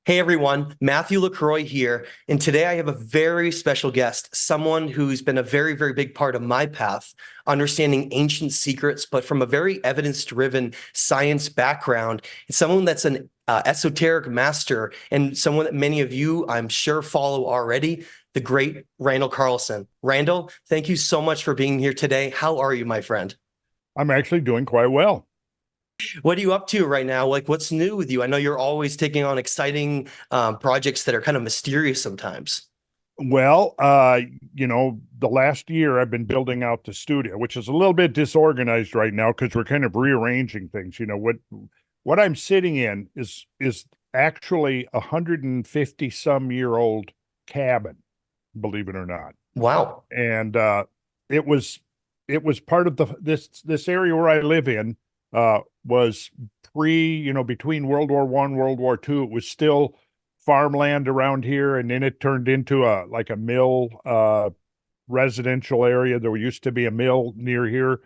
Hey everyone, Matthew LaCroix here, and today I have a very special guest, someone who's been a very, very big part of my path, understanding ancient secrets, but from a very evidence-driven science background. It's someone that's an esoteric master, and someone that many of you, I'm sure, follow already, the great Randall Carlson. Randall, thank you so much for being here today. How are you, my friend? I'm actually doing quite well. What are you up to right now? Like, what's new with you? I know you're always taking on exciting projects that are kind of mysterious sometimes. Well, the last year I've been building out the studio, which is a little bit disorganized right now because we're kind of rearranging things. What I'm sitting in is actually 150 some year old cabin, believe it or not. Wow. And it was it was part of this area where I live in was between World War One, World War Two. It was still farmland around here, and then it turned into a mill residential area. There used to be a mill near here,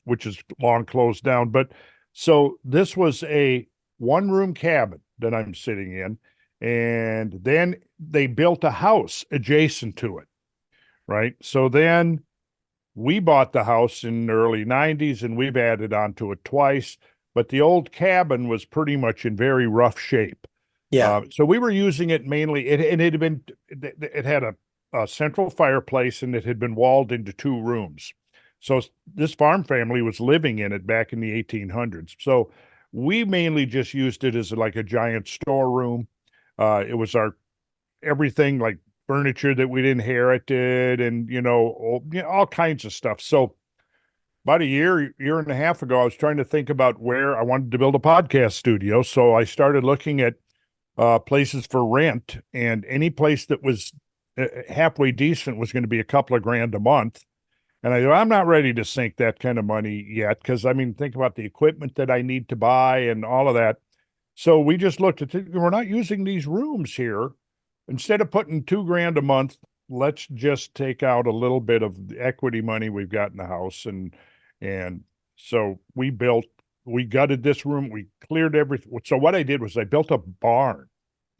which is long closed down. But so this was a one room cabin that I'm sitting in, and then they built a house adjacent to it, right? So then we bought the house in the early 90s and we've added on to it twice, but the old cabin was pretty much in very rough shape. Yeah. So we were using it mainly, it had a central fireplace and it had been walled into two rooms. So this farm family was living in it back in the 1800s. So we mainly just used it as like a giant storeroom. It was our everything like furniture that we'd inherited and, all kinds of stuff. So about a year and a half ago, I was trying to think about where I wanted to build a podcast studio. So I started looking at places for rent, and any place that was halfway decent was going to be a couple of grand a month. And I go, I'm not ready to sink that kind of money yet. Cause I mean, think about the equipment that I need to buy and all of that. So we just looked at it. We're not using these rooms here. Instead of putting 2 grand a month, let's just take out a little bit of the equity money we've got in the house. And so we gutted this room. We cleared everything. So what I did was I built a barn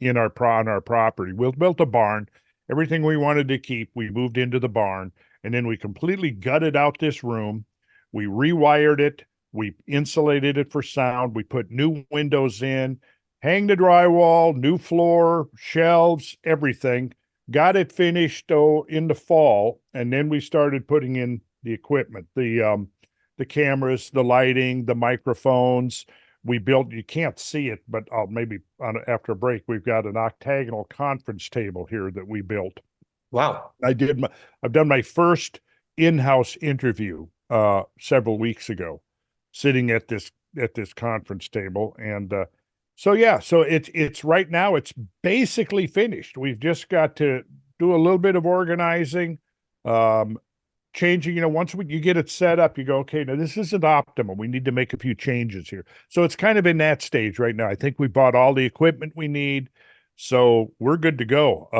on our property. We built a barn. Everything we wanted to keep, we moved into the barn. And then we completely gutted out this room. We rewired it. We insulated it for sound. We put new windows in, hang the drywall, new floor, shelves, everything. Got it finished in the fall, and then we started putting in the equipment, the cameras, the lighting, the microphones. We built. You can't see it, but after a break, we've got an octagonal conference table here that we built. Wow. I've done my first in-house interview several weeks ago, sitting at this conference table, and so yeah, so it's right now it's basically finished. We've just got to do a little bit of organizing, um, changing. Once you get it set up, you go, okay, now this isn't optimal. We need to make a few changes here. So it's kind of in that stage right now. I think we bought all the equipment we need, so we're good to go.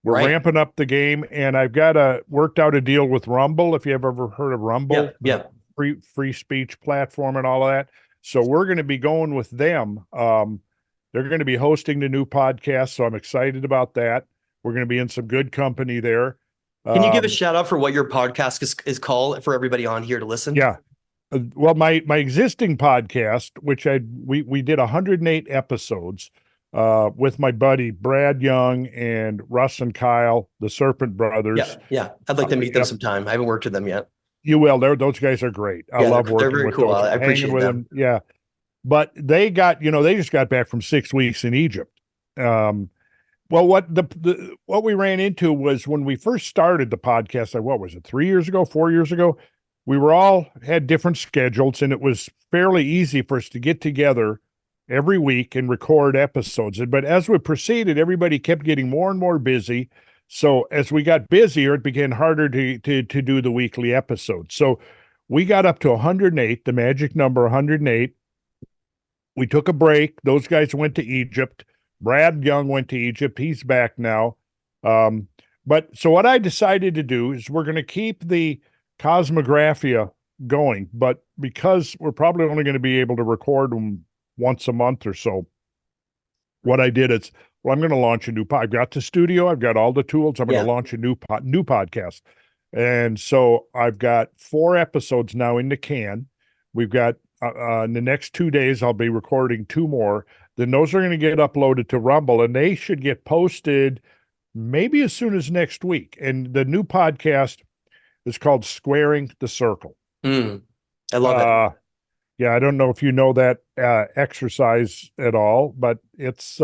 We're Right. ramping up the game, and I've got worked out a deal with Rumble. If you have ever heard of Yeah. Rumble, the Yeah. free speech platform and all of that. So we're going to be going with them. They're going to be hosting the new podcast, so I'm excited about that. We're going to be in some good company there. Can you give a Um, shout out for what your podcast is called for everybody on here to listen? yeah. Well, my existing podcast, which we did 108 episodes with my buddy Brad Young and Russ and Kyle, the Serpent Yeah. Brothers. Yeah. I'd like to meet them Yep, sometime. I haven't worked with them yet. you will. Those guys are great. I Yeah, love they're working very with cool. those, I hanging appreciate with them. them. Yeah, but they just got back from 6 weeks in Egypt. Um, well, what we ran into was when we first started the podcast, like what was it, 3 years ago, 4 years ago? We were all had different schedules, and it was fairly easy for us to get together every week and record episodes. But as we proceeded, everybody kept getting more and more busy. So as we got busier, it became harder to do the weekly episodes. So we got up to 108, the magic number 108. We took a break. Those guys went to Egypt. Brad Young went to Egypt. He's back now. Um, but so what I decided to do is we're going to keep the Cosmographia going, but because we're probably only going to be able to record them once a month or so, what I did is, well, I'm going to launch a new I've got the studio, I've got all the tools. I'm going Yeah. to launch a new podcast. And so I've got 4 episodes now in the can. We've got in the next 2 days, I'll be recording 2 more. Then those are going to get uploaded to Rumble, and they should get posted maybe as soon as next week. And the new podcast is called Squaring the Circle. I love it. Yeah, I don't know if you know that exercise at all, but it's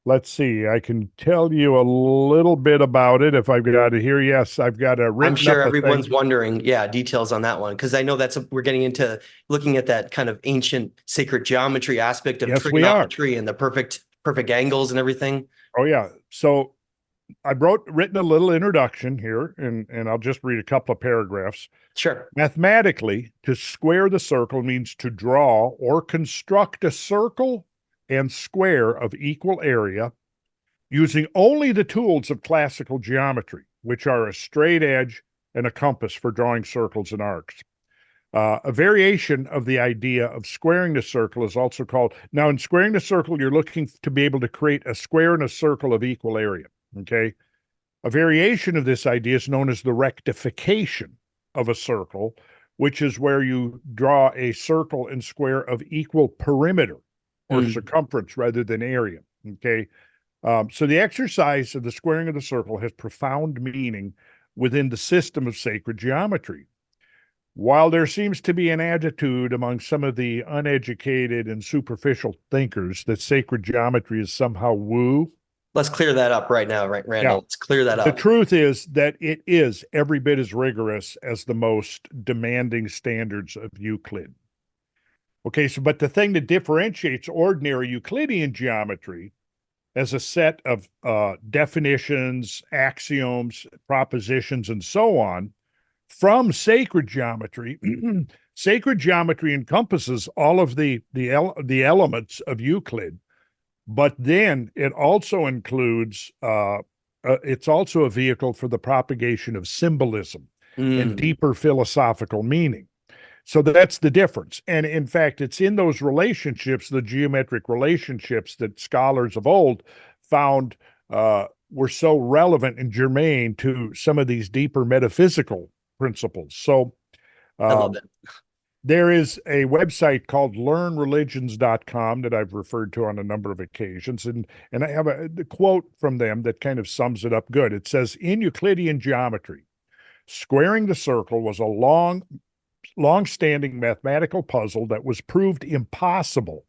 let's see, I can tell you a little bit about it if I've got it here. Yes, I've got a I'm written sure up a everyone's thing. wondering, yeah, details on that one, because I know we're getting into looking at that kind of ancient sacred geometry aspect of Yes, we are. trigonometry and the perfect angles and everything. Oh yeah. So I've written a little introduction here, and I'll just read a couple of paragraphs. Sure. Mathematically, to square the circle means to draw or construct a circle and square of equal area using only the tools of classical geometry, which are a straight edge and a compass for drawing circles and arcs. A variation of the idea of squaring the circle is also called, now in squaring the circle, you're looking to be able to create a square and a circle of equal area, okay? A variation of this idea is known as the rectification of a circle, which is where you draw a circle and square of equal perimeter or circumference rather than area, okay? So the exercise of the squaring of the circle has profound meaning within the system of sacred geometry. While there seems to be an attitude among some of the uneducated and superficial thinkers that sacred geometry is somehow woo, Let's clear that up right now, right, Randall? yeah, Let's clear that the up. truth is that it is every bit as rigorous as the most demanding standards of Euclid. Okay, so but the thing that differentiates ordinary Euclidean geometry as a set of definitions, axioms, propositions, and so on from sacred geometry. Sacred geometry encompasses all of the elements of Euclid, but then it also includes it's also a vehicle for the propagation of symbolism and deeper philosophical meaning. So that's the difference. And in fact, it's in those relationships, the geometric relationships that scholars of old found were so relevant and germane to some of these deeper metaphysical principles. So I love it. there is a website called learnreligions.com that I've referred to on a number of occasions. And I have the quote from them that kind of sums it up good. It says, in Euclidean geometry, squaring the circle was a long-standing mathematical puzzle that was proved impossible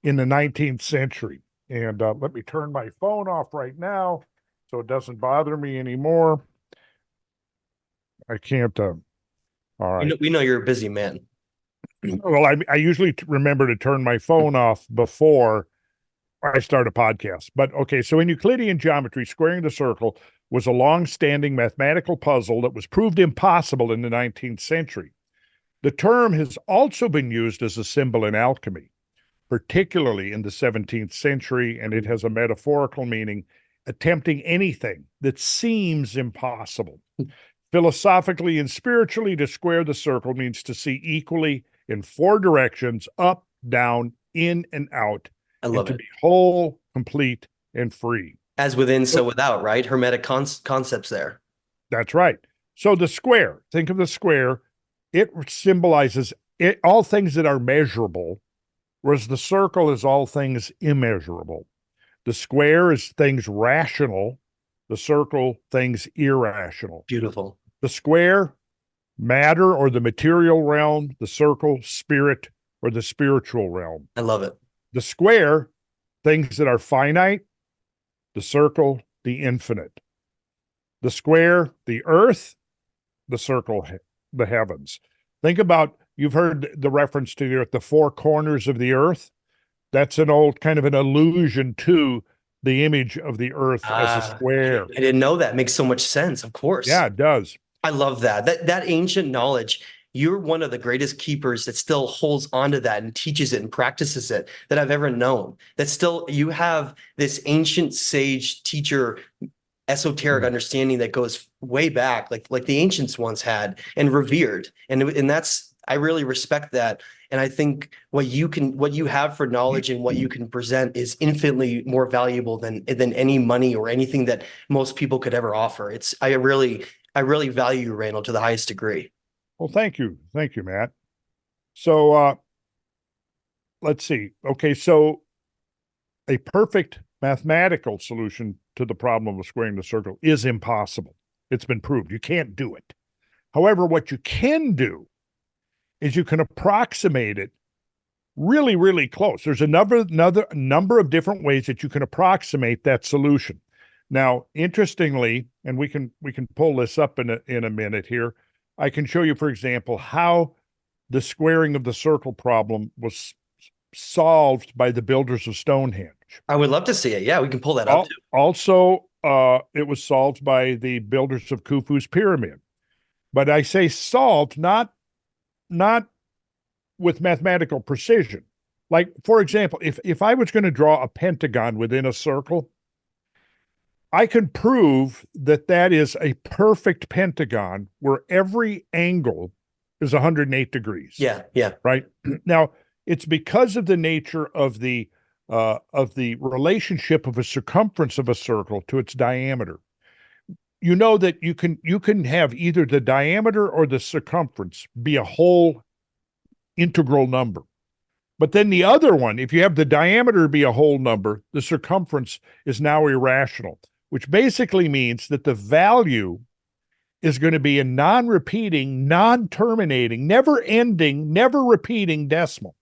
in the 19th century. And let me turn my phone off right now so it doesn't bother me anymore. I can't. All right. We know you're a busy man. Well, I usually remember to turn my phone off before I start a podcast. But okay, so in Euclidean geometry, squaring the circle was a long-standing mathematical puzzle that was proved impossible in the 19th century. The term has also been used as a symbol in alchemy, particularly in the 17th century, and it has a metaphorical meaning, attempting anything that seems impossible. Philosophically and spiritually, to square the circle means to see equally in 4 directions, up, down, in, and out, I love and to it. be whole, complete, and free. As within, so without, right? Hermetic concepts there. That's right. So the square, think of the square, it symbolizes all things that are measurable, whereas the circle is all things immeasurable. The square is things rational, the circle, things irrational. Beautiful. The square, matter or the material realm, the circle, spirit or the spiritual realm. I love it. The square, things that are finite, the circle, the infinite. The square, the earth, the circle, the heavens. Think about, you've heard the reference to the earth, the 4 corners of the earth. That's an old kind of an allusion to the image of the earth as a square. I didn't know that. Makes so much sense. Of course. Yeah, it does. I love that. That ancient knowledge, you're one of the greatest keepers that still holds onto that and teaches it and practices it that I've ever known. That still, you have this ancient sage teacher, esoteric understanding that goes way back, like the ancients once had and revered. And that's, I really respect that. And I think what you have for knowledge and what you can present is infinitely more valuable than any money or anything that most people could ever offer. I really value you, Randall, to the highest degree. Well, thank you. Thank you, Matt. So let's see. Okay, so a perfect mathematical solution to the problem of squaring the circle is impossible. It's been proved. You can't do it. However, what you can do is you can approximate it really, really close. There's another number of different ways that you can approximate that solution. Now, interestingly, and we can pull this up in a minute here. I can show you, for example, how the squaring of the circle problem was solved by the builders of Stonehenge. I would love to see it. Yeah, we can pull that up too. Also, it was solved by the builders of Khufu's pyramid. But I say solved, not with mathematical precision. Like, for example, if I was going to draw a pentagon within a circle, I can prove that that is a perfect pentagon where every angle is 108 degrees. Yeah, yeah. Right? Now, it's because of the nature of the relationship of a circumference of a circle to its diameter. You know that you can have either the diameter or the circumference be a whole integral number. But then the other one, if you have the diameter be a whole number, the circumference is now irrational, which basically means that the value is going to be a non-repeating, non-terminating, never-ending, never-repeating decimal.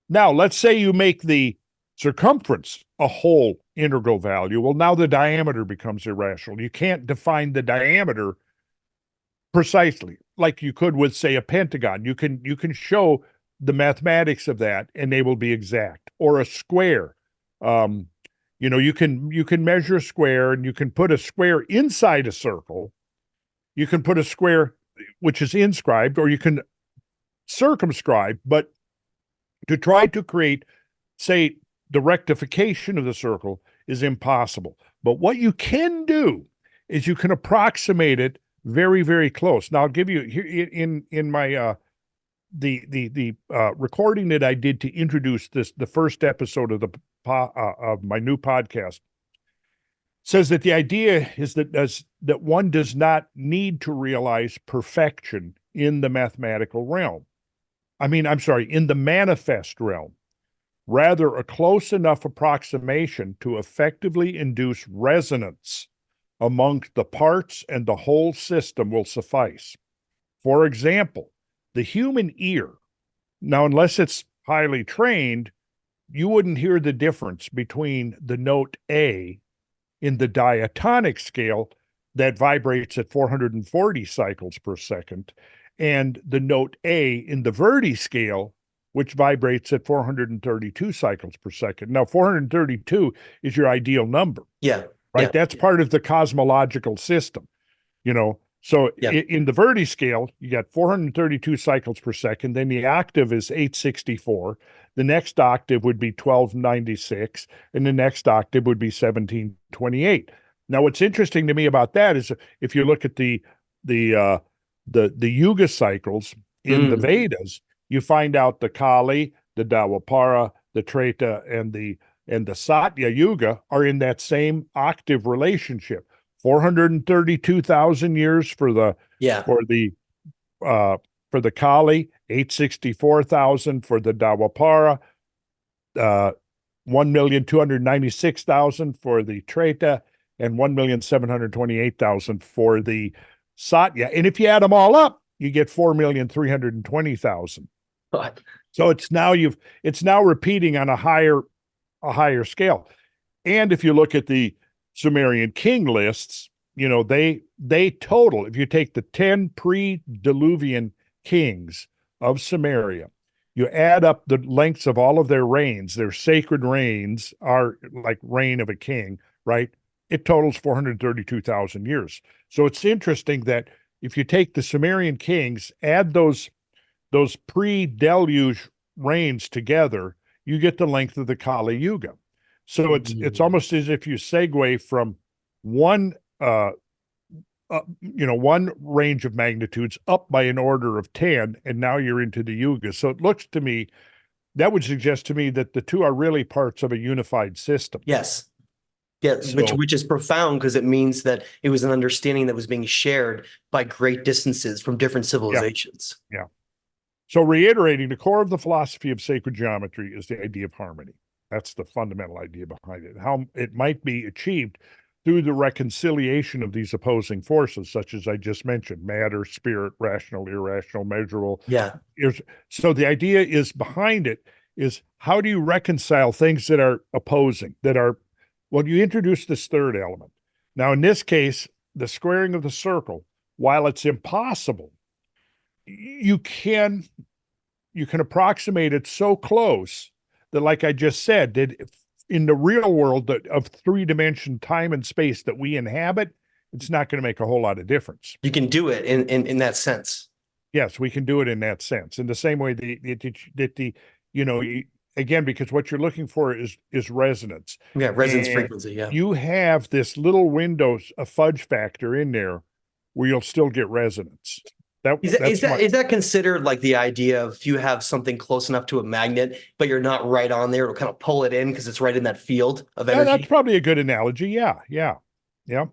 Now, let's say you make the circumference a whole integral value. Well, now the diameter becomes irrational. You can't define the diameter precisely like you could with, say, a pentagon. You can show the mathematics of that and they will be exact. Or a square. You can measure a square and you can put a square inside a circle. You can put a square which is inscribed, or you can circumscribe, but to try to create, say, the rectification of the circle is impossible. But what you can do is you can approximate it very, very close. Now, I'll give you here in my the recording that I did to introduce the first episode of of my new podcast says that the idea is that one does not need to realize perfection in the mathematical realm. In the manifest realm. Rather, a close enough approximation to effectively induce resonance amongst the parts and the whole system will suffice. For example, the human ear, now, unless it's highly trained, you wouldn't hear the difference between the note A in the diatonic scale that vibrates at 440 cycles per second and the note A in the Verdi scale, which vibrates at 432 cycles per second. Now, 432 is your ideal number. Yeah. Right? Yeah. That's part of the cosmological system, So yeah. in the Verdi scale, you got 432 cycles per second. Then the octave is 864. The next octave would be 1296. And the next octave would be 1728. Now, what's interesting to me about that is if you look at the Yuga cycles in the Vedas, you find out the Kali, the Dwapara, the Treta, and the Satya Yuga are in that same octave relationship. 432,000 years for the Kali, 864,000 for the Dwapara, 1,296,000 for the Treta, and 1,728,000 for the Satya. And if you add them all up, you get 4,320,000. So it's now repeating on a higher scale. And if you look at the Sumerian king lists, they total, if you take the 10 pre-Diluvian kings of Sumeria, you add up the lengths of all of their reigns, their sacred reigns are like reign of a king, right? It totals 432,000 years. So it's interesting that if you take the Sumerian kings, add those pre-deluge reigns together, you get the length of the Kali Yuga. So it's almost as if you segue from one one range of magnitudes up by an order of 10, and now you're into the Yugas. So it looks to me, that would suggest to me that the two are really parts of a unified system. Yes. Yeah, So, which is profound because it means that it was an understanding that was being shared by great distances from different yeah, civilizations. yeah. So reiterating, the core of the philosophy of sacred geometry is the idea of harmony. That's the fundamental idea behind it. How it might be achieved through the reconciliation of these opposing forces, such as I just mentioned, matter, spirit, rational, irrational, measurable. Yeah. So the idea is behind it is how do you reconcile things that are opposing, that are, well, you introduce this third element. Now, in this case, the squaring of the circle, while it's impossible, you can approximate it so close that, like I just said, that in the real world of three-dimension time and space that we inhabit, it's not going to make a whole lot of difference. You can do it in that sense. Yes, we can do it in that sense. In the same way again, because what you're looking for is resonance. Yeah, resonance And frequency. Yeah. you have this little window, a fudge factor in there where you'll still get resonance. Is that considered like the idea of if you have something close enough to a magnet, but you're not right on there, it'll kind of pull it in because it's right in that field of Yeah, energy? that's probably a good analogy. Yeah. Yeah. You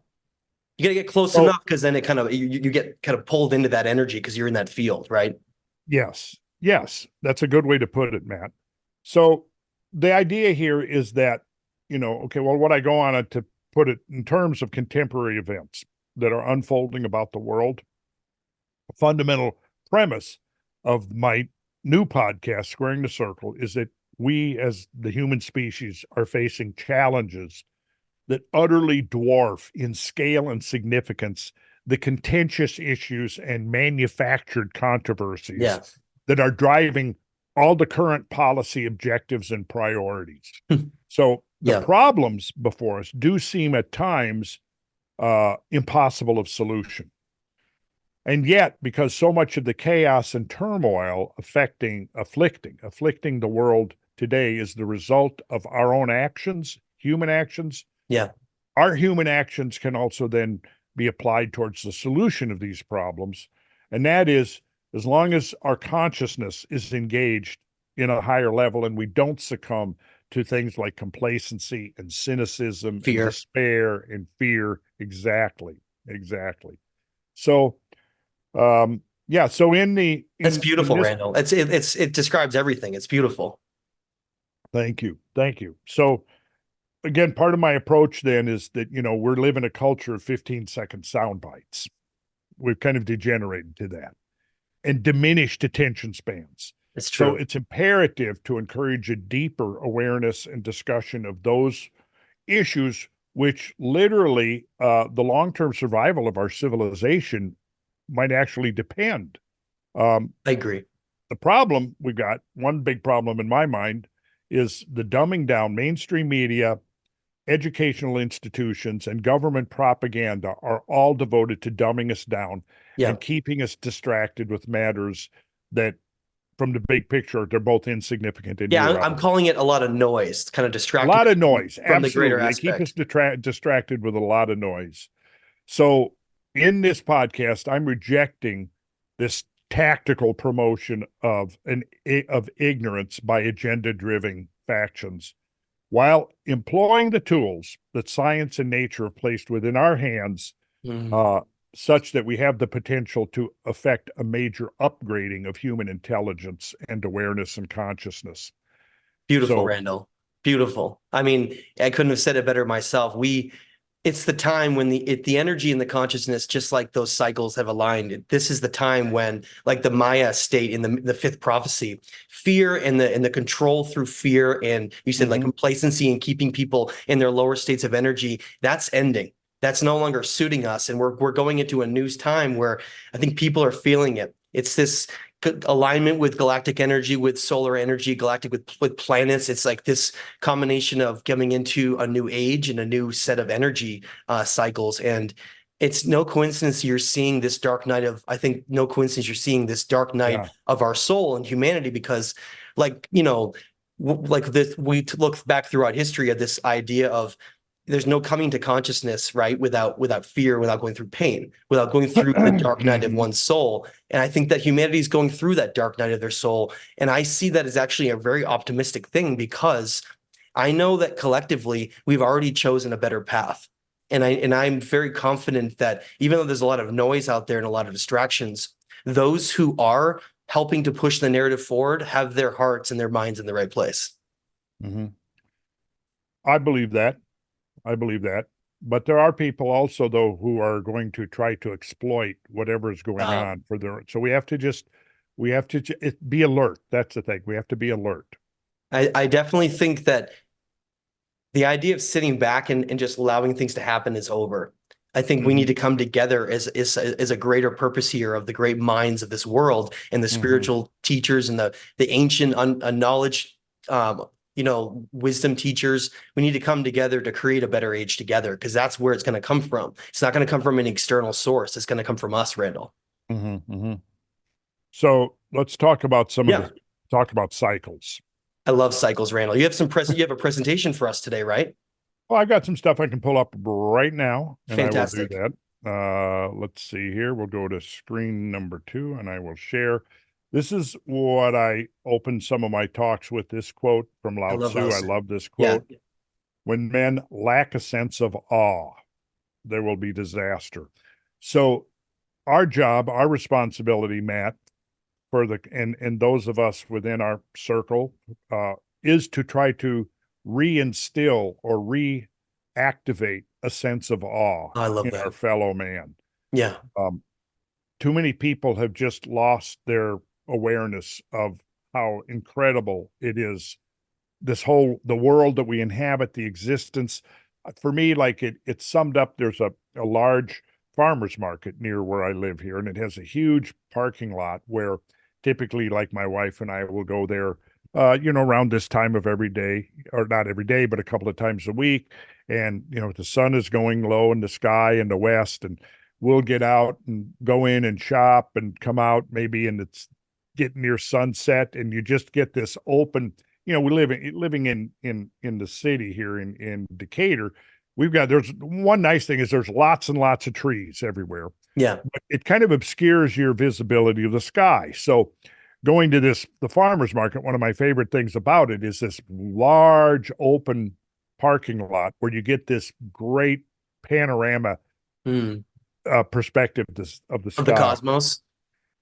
got to get close enough because then it kind of you get kind of pulled into that energy because you're in that field, right? Yes. Yes. That's a good way to put it, Matt. So the idea here is that, okay, well, what I go on it to put it in terms of contemporary events that are unfolding about the world, a fundamental premise of my new podcast, Squaring the Circle, is that we as the human species are facing challenges that utterly dwarf in scale and significance the contentious issues and manufactured controversies Yeah. that are driving all the current policy objectives and priorities. So the problems before us do seem at times impossible of solution. And yet, because so much of the chaos and turmoil afflicting the world today is the result of our own actions, human actions. Yeah. Our human actions can also then be applied towards the solution of these problems. And that is, as long as our consciousness is engaged in a higher level and we don't succumb to things like complacency and cynicism, fear, and despair and fear. Exactly. So, so that's beautiful, Randall. It describes everything. It's beautiful. Thank you. So again, part of my approach then is that, we're living a culture of 15-second sound bites. We've kind of degenerated to that and diminished attention spans. It's true. So it's imperative to encourage a deeper awareness and discussion of those issues, which literally the long-term survival of our civilization might actually depend. I agree. The problem we've got, one big problem in my mind, is the dumbing down. Mainstream media, educational institutions, and government propaganda are all devoted to dumbing us down and keeping us distracted with matters that, from the big picture, they're both insignificant and irrelevant. I'm calling it a lot of noise, kind of distracted. A lot of noise, from absolutely. The greater aspect. They keep us distracted with a lot of noise. So in this podcast, I'm rejecting this tactical promotion of ignorance by agenda-driven factions, while employing the tools that science and nature have placed within our hands, such that we have the potential to affect a major upgrading of human intelligence and awareness and consciousness. Beautiful, Randall. Beautiful. I mean, I couldn't have said it better myself. It's the time when the energy and the consciousness, just like those cycles have aligned. This is the time when, like the Maya state in the fifth prophecy, fear and the control through fear, and you said like complacency and keeping people in their lower states of energy, that's ending. That's no longer suiting us, and we're going into a new time where I think people are feeling it. It's this alignment with galactic energy, with solar energy, galactic with planets. It's like this combination of coming into a new age and a new set of energy cycles. And it's no coincidence you're seeing this dark night of, I think no coincidence you're seeing this dark night of our soul and humanity, because like, like this, we look back throughout history at this idea of there's no coming to consciousness, right? Without fear, without going through pain, without going through the dark night of one's soul. And I think that humanity is going through that dark night of their soul. And I see that as actually a very optimistic thing, because I know that collectively we've already chosen a better path. And I'm very confident that even though there's a lot of noise out there and a lot of distractions, those who are helping to push the narrative forward have their hearts and their minds in the right place. Mm-hmm. I believe that. I believe that. But there are people also, though, who are going to try to exploit whatever is going on for their. So we have to be alert. That's the thing. We have to be alert. I definitely think that the idea of sitting back and just allowing things to happen is over. I think we need to come together as a greater purpose here of the great minds of this world and the spiritual teachers and the ancient knowledge, wisdom teachers. We need to come together to create a better age together, because that's where it's going to come from. It's not going to come from an external source. It's going to come from us, Randall. So let's talk about talk about cycles. I love cycles, Randall. You have a presentation for us today, right? Well, I've got some stuff I can pull up right now, and Fantastic. I will do that. Let's see here. We'll go to screen number 2, and I will share. This is what I opened some of my talks with, this quote from Lao Tzu. I love this quote. Yeah. When men lack a sense of awe, there will be disaster. So our job, our responsibility, Matt, for and those of us within our circle, is to try to reinstill or reactivate a sense of awe in our fellow man. Yeah. Too many people have just lost their awareness of how incredible it is. The world that we inhabit, the existence. For me, like it's summed up. There's a large farmer's market near where I live here, and it has a huge parking lot where typically, like, my wife and I will go there, around this time of every day, or not every day, but a couple of times a week. And, the sun is going low in the sky in the west, and we'll get out and go in and shop and come out maybe, and it's getting near sunset, and you just get this open, we living in the city here in Decatur. There's one nice thing is there's lots and lots of trees everywhere. Yeah. But it kind of obscures your visibility of the sky. So going to the farmer's market, one of my favorite things about it is this large open parking lot where you get this great panorama perspective of the sky. Of the cosmos.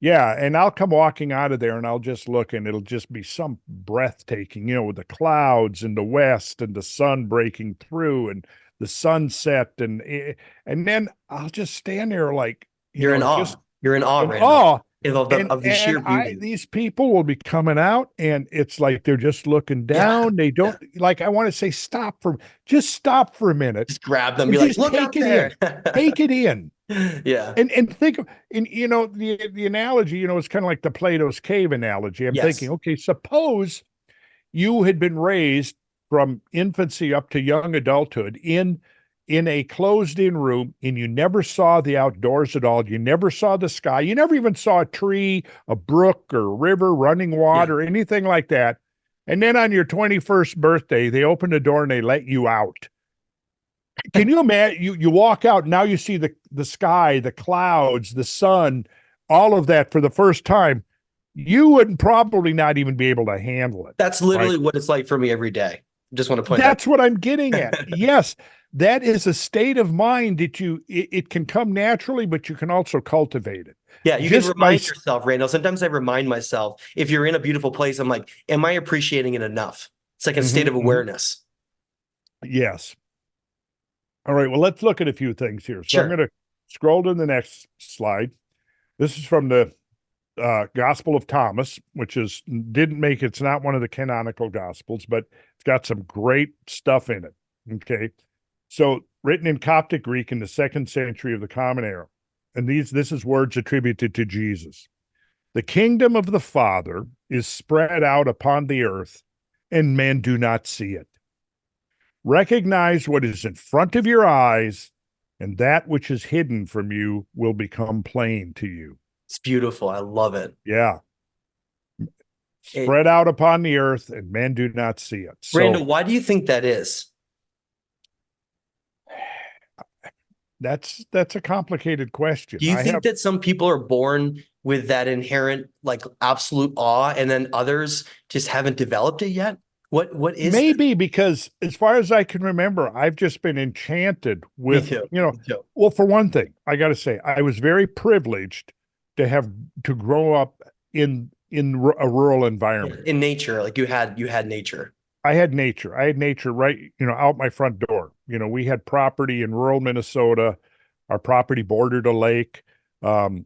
Yeah, and I'll come walking out of there and I'll just look, and it'll just be some breathtaking, with the clouds in the west and the sun breaking through and the sunset, and then I'll just stand there like you're in awe. You're in awe, of the sheer beauty. These people will be coming out, and it's like they're just looking down. They don't like. I want to say stop for a minute. Just grab them. Be like, look out there. Take it in. Yeah. And think of, the analogy, it's kind of like the Plato's cave analogy. I'm thinking, okay, suppose you had been raised from infancy up to young adulthood in a closed-in room, and you never saw the outdoors at all. You never saw the sky. You never even saw a tree, a brook, or a river, running water, anything like that. And then on your 21st birthday, they open the door and they let you out. Can you imagine? You walk out, now you see the sky, the clouds, the sun, all of that for the first time. You would probably not even be able to handle it. That's literally what it's like for me every day. Just want to point That's what I'm getting at. Yes, that is a state of mind that it can come naturally, but you can also cultivate it. Yeah, you can remind yourself, Randall. Sometimes I remind myself, if you're in a beautiful place, I'm like, am I appreciating it enough? It's like a state of awareness. Yes. All right, well, let's look at a few things here. So I'm going to scroll to the next slide. This is from the Gospel of Thomas, which it's not one of the canonical Gospels, but it's got some great stuff in it. Okay. So written in Coptic Greek in the 2nd century of the Common Era. And this is words attributed to Jesus. The kingdom of the Father is spread out upon the earth, and men do not see it. Recognize what is in front of your eyes, and that which is hidden from you will become plain to you. It's beautiful. I love it. Yeah. Spread out upon the earth, and men do not see it. Randall, why do you think that is? That's a complicated question. Do you I think have that some people are born with that inherent like absolute awe and then others just haven't developed it yet? What is that? maybe because as far as I can remember, I've just been enchanted Me with, too. Me too. well, for one thing, I got to say, I was very privileged to have to grow up in a rural Yeah. environment. In nature, like you had nature. I had nature. I had nature right, out my front door. We had property in rural Minnesota. Our property bordered a lake. Um,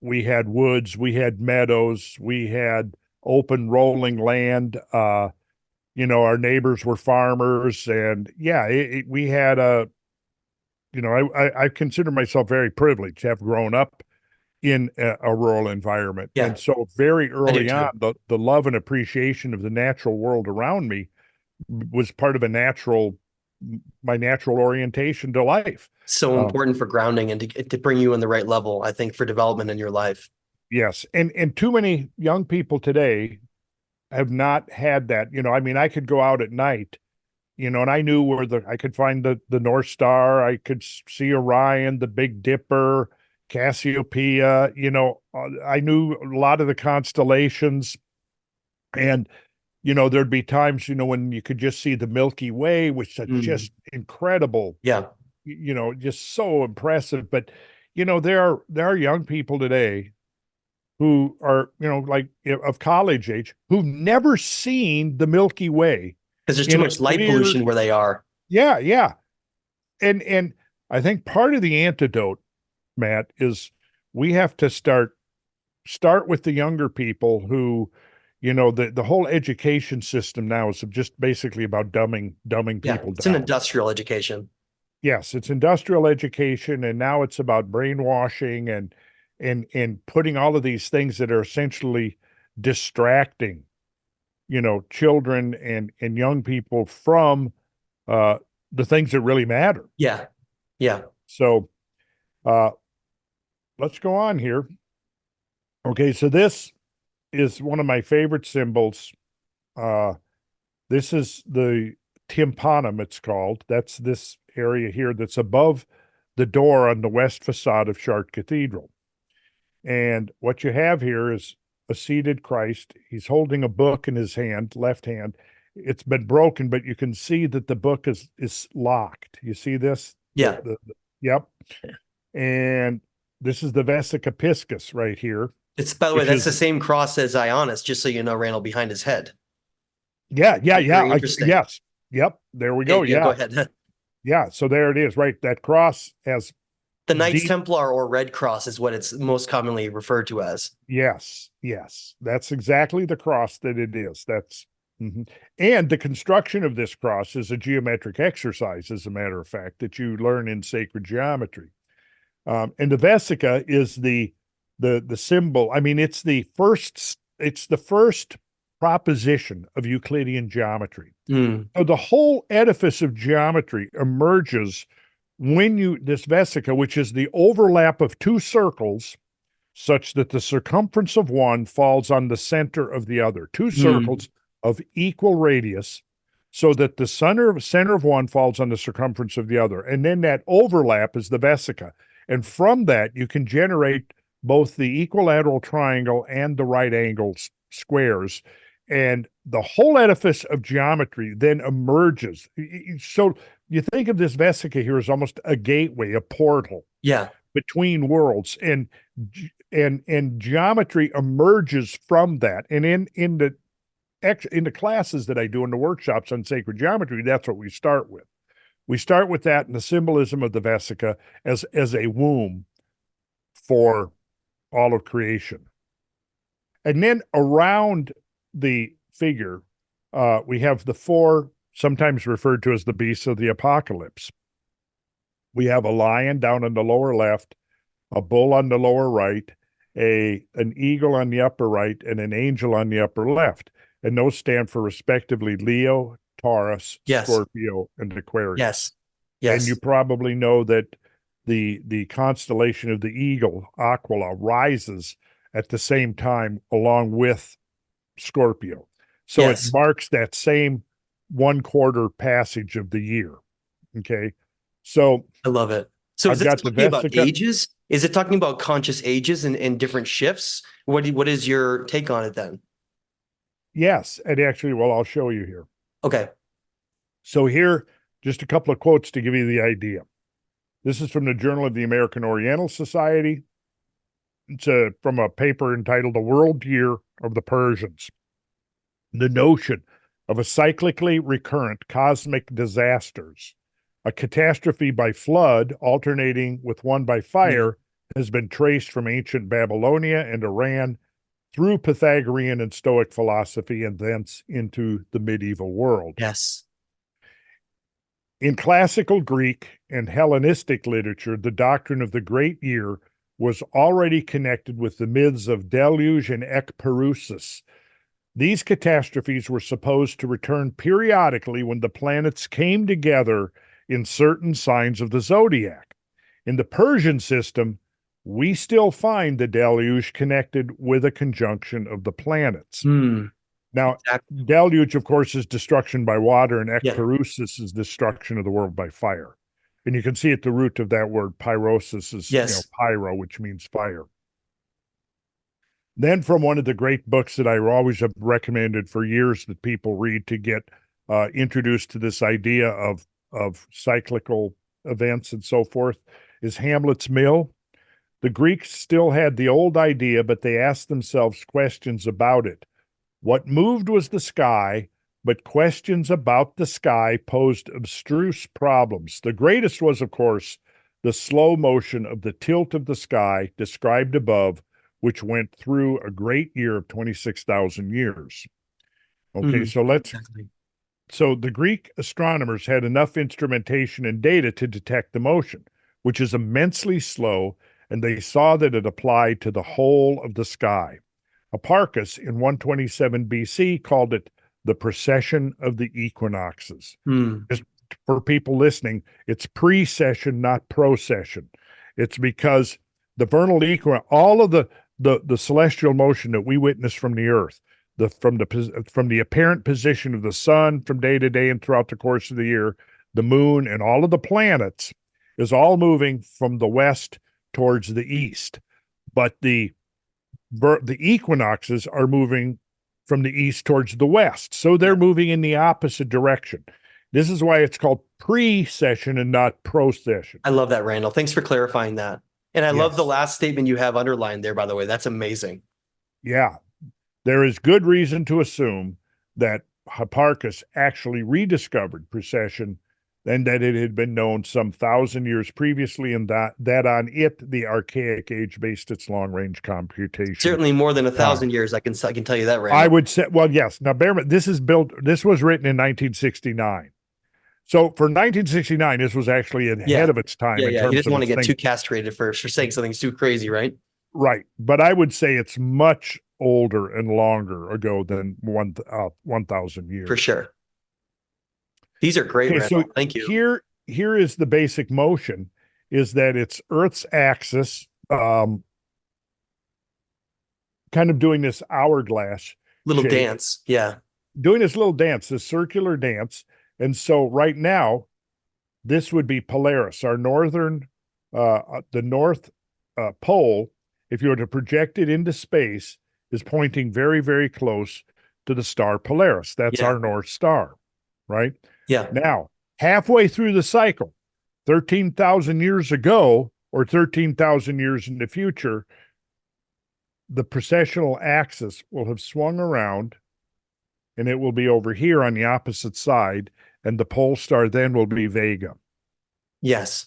we had woods, we had meadows, we had open rolling land. Our neighbors were farmers, and yeah, we had I consider myself very privileged to have grown up in a rural environment. Yeah, And so very I do early on, too. the love and appreciation of the natural world around me was part of my natural orientation to life. So Um, important for grounding and to bring you in the right level, I think, for development in your life. yes. And too many young people today have not had that. I mean, I could go out at night, and I knew where I could find the North Star. I could see Orion, the Big Dipper, Cassiopeia. I knew a lot of the constellations, and there'd be times, when you could just see the Milky Way, which is Mm. just incredible, Yeah. just so impressive. But, there are young people today who are, like of college age, who've never seen the Milky Way Because there's too in a much light clear, pollution where they are. yeah, yeah. And I think part of the antidote, Matt, is we have to start with the younger people who, the whole education system now is just basically about dumbing Yeah. people It's an down. industrial education. Yes, it's industrial education, and now it's about brainwashing and putting all of these things that are essentially distracting, children and young people from uh the things that really matter. Yeah. Yeah. So uh let's go on here. Okay, so this is one of my favorite symbols. Uh, this is the tympanum, it's called. That's this area here that's above the door on the west facade of Chartres Cathedral. And what you have here is a seated Christ. He's holding a book in his hand, left hand. It's been broken, but you can see that the book is locked. You see this? Yeah. Yep. And this is the Vesica Piscis right here, It's, by the way, which that's is the same cross as Ionis, just so you know, Randall, behind his head. yeah. Very interesting. Yes. Yep. There we Yeah, go. yeah, go Yeah. ahead. Yeah. So there it is, right? That cross has The Knights deep. Templar or Red Cross is what it's most commonly referred to as. Yes. Yes. That's exactly the cross that it is. That's, mhm. And the construction of this cross is a geometric exercise, as a matter of fact, that you learn in sacred geometry. And the Vesica is the symbol. I mean, it's the first proposition of Euclidean geometry. Mm. So the whole edifice of geometry emerges when this Vesica, which is the overlap of two circles, such that the circumference of one falls on the center of the other. Two Mm. circles of equal radius, so that the center of one falls on the circumference of the other. And then that overlap is the Vesica. And from that, you can generate both the equilateral triangle and the right angle squares. And the whole edifice of geometry then emerges. So you think of this Vesica here as almost a gateway, a portal Yeah. between worlds, and geometry emerges from that. And in the classes that I do in the workshops on sacred geometry, that's what we start with. We start with that and the symbolism of the Vesica as a womb for all of creation. And then around the figure, we have the four, sometimes referred to as the beasts of the apocalypse. We have a lion down in the lower left, a bull on the lower right, an eagle on the upper right, and an angel on the upper left. And those stand for respectively Leo, Taurus, Yes. Scorpio, and Aquarius. Yes. And you Yes. probably know that the constellation of the eagle, Aquila, rises at the same time along with Scorpio. So it Yes. marks that same 1/4 passage of the year. Okay. So I love it. So is I've this got the talking about Vesica. ages? Is it talking about conscious ages and different shifts? What is your take on it then? Yes, and actually, well, I'll show you here. Okay. So here, just a couple of quotes to give you the idea. This is from the Journal of the American Oriental Society. It's from a paper entitled The World Year of the Persians. The notion of a cyclically recurrent cosmic disasters, a catastrophe by flood alternating with one by fire, has been traced from ancient Babylonia and Iran through Pythagorean and Stoic philosophy and thence into the medieval world. Yes. In classical Greek and Hellenistic literature, the doctrine of the great year was already connected with the myths of deluge and ekparousis. These catastrophes were supposed to return periodically when the planets came together in certain signs of the zodiac. In the Persian system, we still find the deluge connected with a conjunction of the planets. Now, Exactly. deluge, of course, is destruction by water, and Yeah. ekparousis is destruction of the world by fire. And you can see at the root of that word, pyrosis is, Yes. pyro, which means fire. Then from one of the great books that I always have recommended for years that people read to get introduced to this idea of cyclical events and so forth is Hamlet's Mill. The Greeks still had the old idea, but they asked themselves questions about it. What moved was the sky, but questions about the sky posed abstruse problems. The greatest was, of course, the slow motion of the tilt of the sky described above, which went through a great year of 26,000 years. Okay, Exactly. so the Greek astronomers had enough instrumentation and data to detect the motion, which is immensely slow, and they saw that it applied to the whole of the sky. Hipparchus in 127 BC called it the precession of the equinoxes. Just for people listening, it's precession, not procession. It's because the vernal equinox, all of the celestial motion that we witness from the earth, from the apparent position of the sun from day to day and throughout the course of the year, the moon and all of the planets is all moving from the west towards the east. But the equinoxes are moving from the east towards the west. So they're moving in the opposite direction. This is why it's called precession and not procession. I love that, Randall. Thanks for clarifying that. And I love the Yes. last statement you have underlined there, by the way. That's amazing. Yeah. There is good reason to assume that Hipparchus actually rediscovered precession and that it had been known some 1,000 years previously, and that on it, the archaic age based its long range computation. Certainly more than 1,000 years. I can tell you that, Randall. I would say, well, yes. Now, this was written in 1969. So for 1969, this was actually ahead of its time in terms of He doesn't want to get thing. too castrated for saying something's too crazy, right? Right. But I would say it's much older and longer ago than 1,000 years. For sure. These are great, Okay, Randall. so Thank you. here is the basic motion, is that it's Earth's axis, kind of doing this hourglass Little shape, dance. Yeah. doing this little dance, this circular dance. And so right now, this would be Polaris, our the north pole, if you were to project it into space, is pointing very, very close to the star Polaris. That's our North Star, right? Yeah. Now, halfway through the cycle, 13,000 years ago, or 13,000 years in the future, the precessional axis will have swung around, and it will be over here on the opposite side, and the pole star then will be Vega. Yes.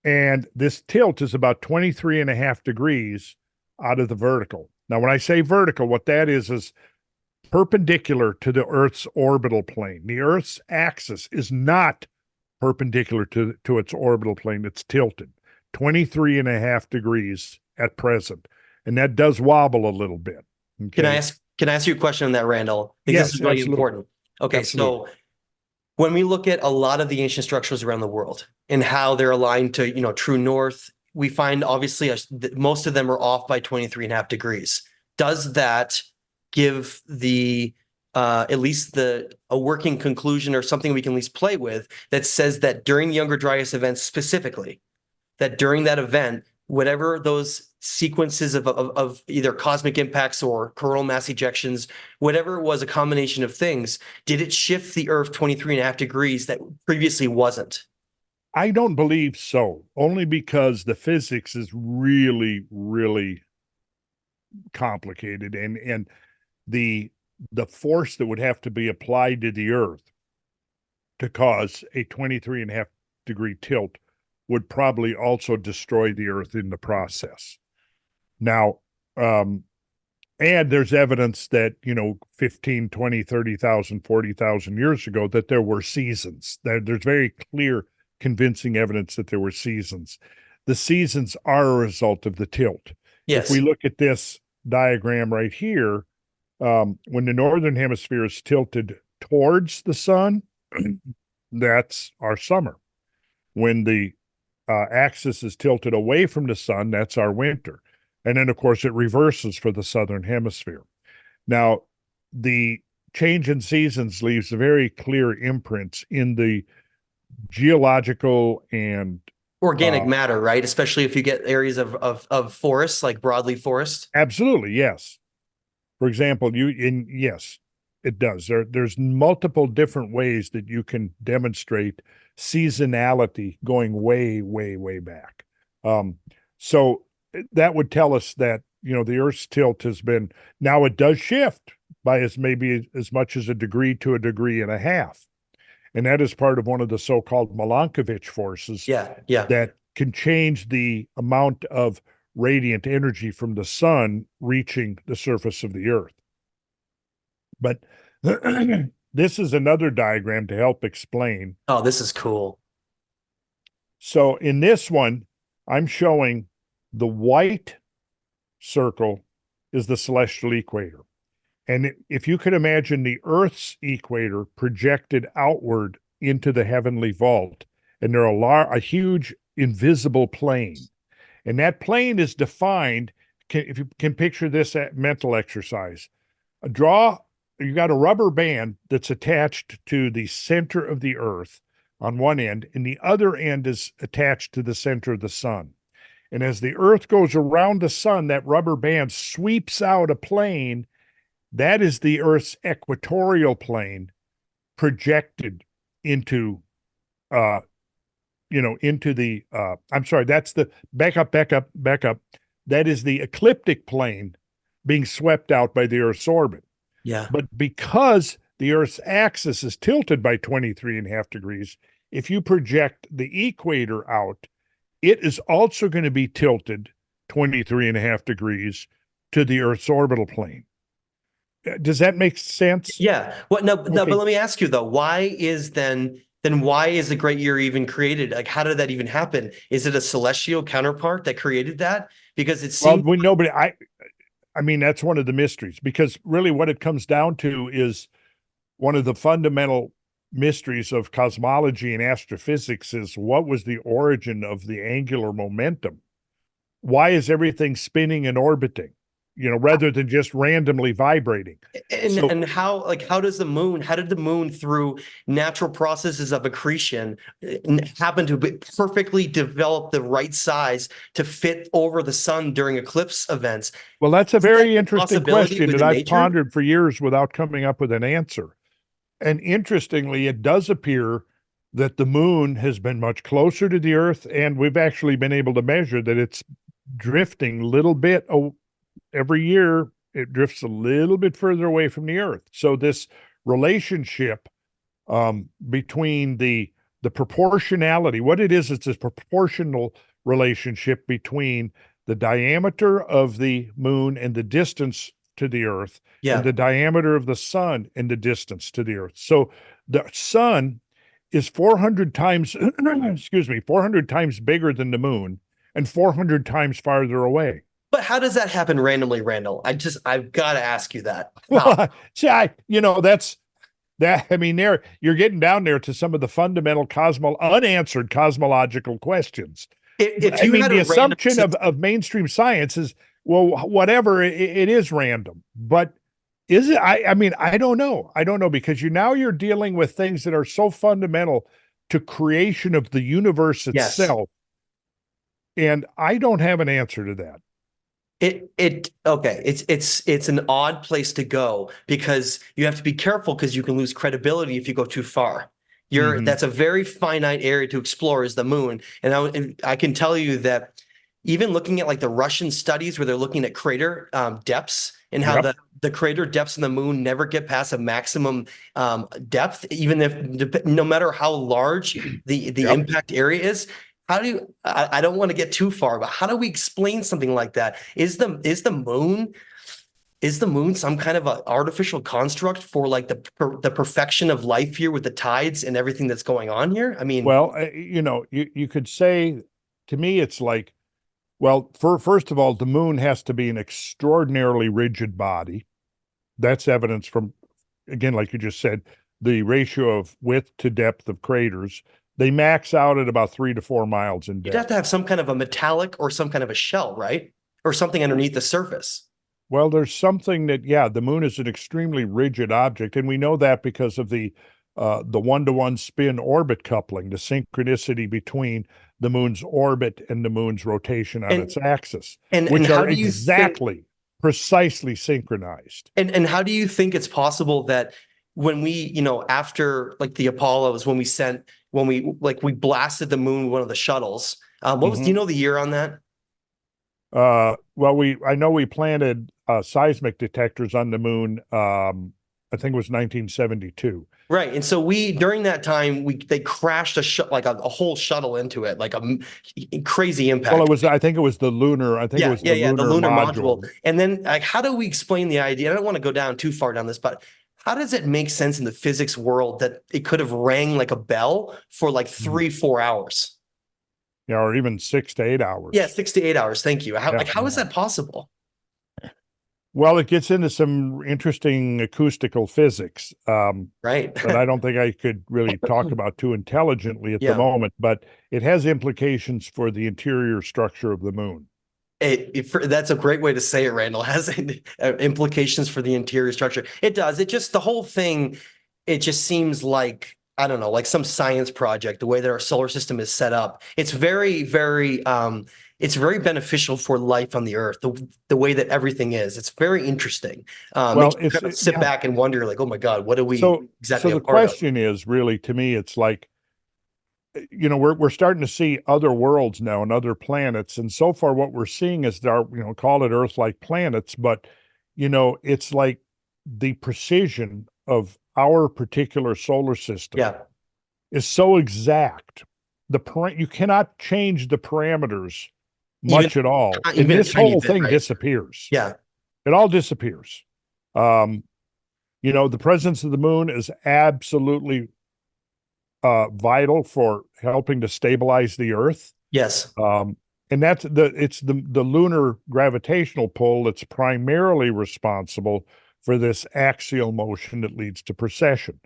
And this tilt is about 23.5 degrees out of the vertical. Now, when I say vertical, what that is perpendicular to the Earth's orbital plane. The Earth's axis is not perpendicular to its orbital plane. It's tilted 23.5 degrees at present. And that does wobble a little bit. Okay. Can I ask you a question on that, Randall? I think Yes, this is really absolutely. important. Okay. Absolutely. So when we look at a lot of the ancient structures around the world and how they're aligned to, true north, we find obviously most of them are off by 23.5 degrees. Does that give the at least a working conclusion or something we can at least play with that says that during the Younger Dryas events specifically, that during that event, whatever those sequences of either cosmic impacts or coronal mass ejections, whatever it was, a combination of things, did it shift the Earth 23.5 degrees that previously wasn't? I don't believe so, only because the physics is really, really complicated, and the the force that would have to be applied to the Earth to cause a 23.5 degree tilt would probably also destroy the Earth in the process. Now, and there's evidence that, 15, 20, 30,000, 40,000 years ago, that there were seasons. There's very clear, convincing evidence that there were seasons. The seasons are a result of the tilt. If we Yes. look at this diagram right here, when the northern hemisphere is tilted towards the sun, that's our summer. When the axis is tilted away from the sun, that's our winter. And then, of course, it reverses for the southern hemisphere. Now, the change in seasons leaves very clear imprints in the geological and Organic matter, right? Especially if you get areas of forests, like broadleaf forest. absolutely, yes. For example, yes, it does. There's multiple different ways that you can demonstrate seasonality going way, way, way back. So that would tell us that, the Earth's tilt has been, now it does shift by maybe as much as a degree to a degree and a half. And that is part of one of the so-called Milankovitch forces Yeah, yeah. that can change the amount of radiant energy from the sun reaching the surface of the Earth. But this is another diagram to help explain. Oh, this is cool. So in this one, I'm showing the white circle is the celestial equator. And if you could imagine the Earth's equator projected outward into the heavenly vault, and there are a huge invisible plane, and that plane is defined, if you can picture this mental exercise, you got a rubber band that's attached to the center of the Earth on one end, and the other end is attached to the center of the sun. And as the Earth goes around the sun, that rubber band sweeps out a plane. That is the Earth's equatorial plane projected into, I'm sorry, that's the, back up. That is the ecliptic plane being swept out by the Earth's orbit. Yeah. But because the Earth's axis is tilted by 23.5 degrees, if you project the equator out, it is also going to be tilted 23.5 degrees to the Earth's orbital plane. Does that make sense? Yeah. What? No, no, Okay. but let me ask you though, why is then why is the great year even created? Like, how did that even happen? Is it a celestial counterpart that created that? Because it Well, seems we know, but I mean, that's one of the mysteries, because really what it comes down to is one of the fundamental mysteries of cosmology and astrophysics is, what was the origin of the angular momentum? Why is everything spinning and orbiting, rather than just randomly vibrating? and how does the moon, how did the moon through natural processes of accretion happen to perfectly develop the right size to fit over the sun during eclipse events? Well, that's a Isn't that very a interesting possibility question that within I've nature? pondered for years without coming up with an answer. And interestingly, it does appear that the moon has been much closer to the Earth, and we've actually been able to measure that it's drifting a little bit every year. It drifts a little bit further away from the Earth. So this relationship between the proportionality, what it is, it's a proportional relationship between the diameter of the moon and the distance to the Earth, and the Yeah. diameter of the sun and the distance to the Earth. So the sun is 400 times, excuse me, 400 times bigger than the moon and 400 times farther away. But how does that happen randomly, Randall? I've got to ask you that. How? Well, see, that's that. I mean, you're getting down there to some of the fundamental unanswered cosmological questions. If I you mean, had the a random assumption of mainstream science is, well, whatever, it is random. But is it? I mean, I don't know. I don't know, because you're dealing with things that are so fundamental to creation of the universe yes. itself And I don't have an answer to that. Okay. It's an odd place to go because you have to be careful because you can lose credibility if you go too far. Mhm. That's a very finite area to explore is the moon. And I can tell you that even looking at like the Russian studies where they're looking at crater depths and how Yep. the crater depths in the moon never get past a maximum depth, even if no matter how large the Yep. impact area is. How do you, I don't want to get too far, but how do we explain something like that? Is the moon some kind of an artificial construct for like the perfection of life here with the tides and everything that's going on here? I mean, Well, you could say, to me, it's like, well, first of all, the moon has to be an extraordinarily rigid body. That's evidence from, again, like you just said, the ratio of width to depth of craters. They max out at about 3 to 4 miles in you'd have to depth. have some kind of a metallic or some kind of a shell, right? Or something underneath the surface. Well, there's something that, yeah, the moon is an extremely rigid object, and we know that because of the one-to-one spin orbit coupling, the synchronicity between the moon's orbit and the moon's rotation on And its axis, and which how are do you think precisely synchronized. and how do you think it's possible that when we, after like the Apollos, when we blasted the moon with one of the shuttles, do you Mhm. know the year on that? Well, I know we planted seismic detectors on the moon. I think it was 1972. Right. And so during that time, they crashed a whole shuttle into it, like crazy Well, impact. I think it was the lunar, I think it Yeah, was yeah, the yeah. The lunar lunar module. module. And then like, how do we explain the idea? I don't want to go down too far down this, but how does it make sense in the physics world that it could have rang like a bell for like Mhm. 3, 4 hours? Yeah, or even 6 to 8 hours. Yeah, 6 to 8 hours. Thank you. Yeah. How is that possible? Well, it gets into some interesting acoustical physics Right. that I don't think I could really talk about too intelligently at the Yeah. moment, but it has implications for the interior structure of the moon. That's a great way to say it, Randall. Has implications for the interior structure. It does. The whole thing, it just seems like, I don't know, like some science project, the way that our solar system is set up. It's very beneficial for life on the Earth, the way that everything is. It's very interesting. Well, Makes you kind of sit yeah. back and wonder, like, oh my God, what are we So exactly a the part of? question is really, to me, it's like, we're starting to see other worlds now and other planets, and so far what we're seeing is our, call it Earth-like planets, but it's like the precision of our particular solar system Yeah. is so exact. You cannot change the parameters Even, much at all, and even a this tiny whole bit, thing right? disappears. Yeah. It all disappears. Um, the presence of the moon is absolutely vital for helping to stabilize the Earth. Yes. And it's the lunar gravitational pull that's primarily responsible for this axial motion that leads to precession.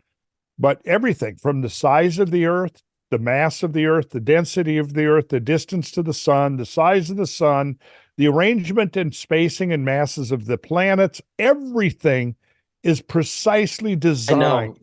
But everything from the size of the Earth, the mass of the Earth, the density of the Earth, the distance to the sun, the size of the sun, the arrangement and spacing and masses of the planets, everything is precisely I know. designed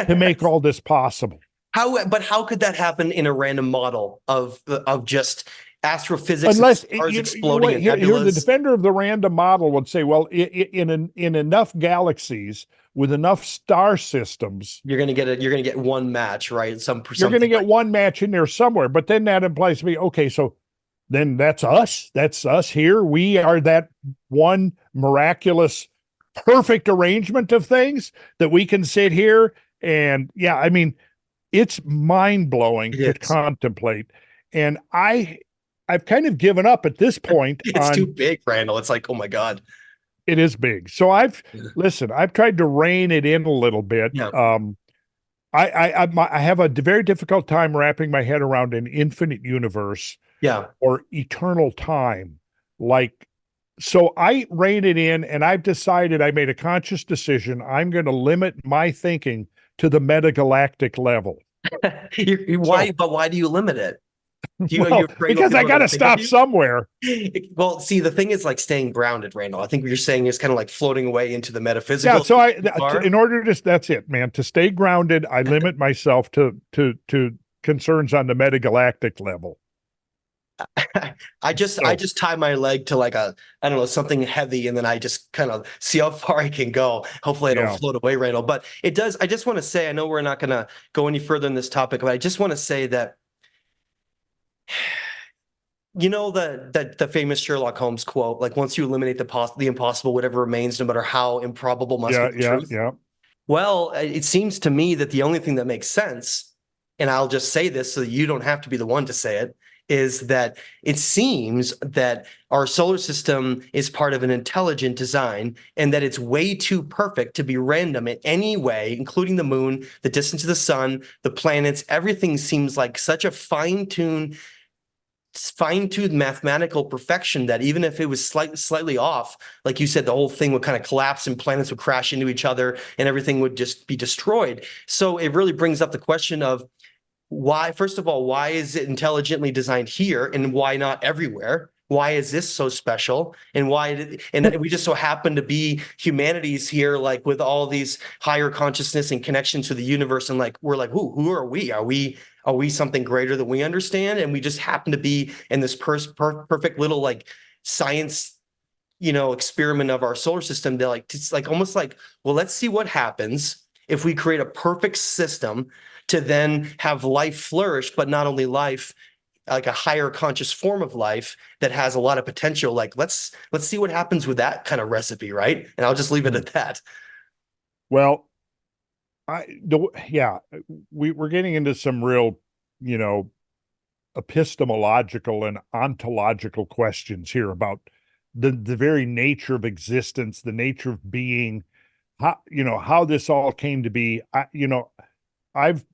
to make all this possible. But how could that happen in a random model of just astrophysics and Unless stars exploding what, and here the nebulas? defender of the random model would say, well, in enough galaxies with enough star systems, You're gonna get one match, right? you're going to Something get like one match in there somewhere. But then that implies to me, okay, so then that's us. That's us here. We are that one miraculous, perfect arrangement of things that we can sit here and, yeah, I mean, it's mind blowing it to is. contemplate. And I've kind of given up at this point It's too on big, Randall. It's like, oh my God. it is big. So I've tried to rein it in a little bit. Yeah. I have a very difficult time wrapping my head around an infinite universe Yeah. or eternal time. Like, so I rein it in, and I've decided, I made a conscious decision. I'm going to limit my thinking to the metagalactic level. Why? So, But why do you limit it? You're well, afraid what because I people are got going to to think of stop you? somewhere. Well, see, the thing is like staying grounded, Randall. I think what you're saying is kind of like floating away into the Yeah. metaphysical So too far. in order to, that's it, man. To stay grounded, I limit myself to concerns on the metagalactic level. I So just tie my leg to like a, I don't know, something heavy, and then I just kind of see how far I can go. Hopefully I don't yeah, float away, Randall. But it does, I just want to say, I know we're not gonna go any further in this topic, but I just want to say that, you know, the famous Sherlock Holmes quote, like once you eliminate the impossible, whatever remains, no matter how improbable, must be yeah, the yeah, truth. yeah. Well, it seems to me that the only thing that makes sense, and I'll just say this so that you don't have to be the one to say it, is that it seems that our solar system is part of an intelligent design and that it's way too perfect to be random in any way, including the moon, the distance to the sun, the planets. Everything seems like such a fine-tuned mathematical perfection that even if it was slightly off, like you said, the whole thing would kind of collapse and planets would crash into each other and everything would just be destroyed. So it really brings up the question of why, first of all, why is it intelligently designed here and why not everywhere? Why is this so special? And and we just so happen to be humanities here, like with all these higher consciousness and connections to the universe. And like, we're like, who are we? Are we something greater than we understand? And we just happen to be in this perfect little like science, experiment of our solar system. They're like, it's like almost like, well, let's see what happens if we create a perfect system to then have life flourish, but not only life, like a higher conscious form of life that has a lot of potential. Like, let's see what happens with that kind of recipe, right? And I'll just leave it Hmm. at that. Well, yeah, we're getting into some real, you know, epistemological and ontological questions here about the very nature of existence, the nature of being, how this all came to be. I've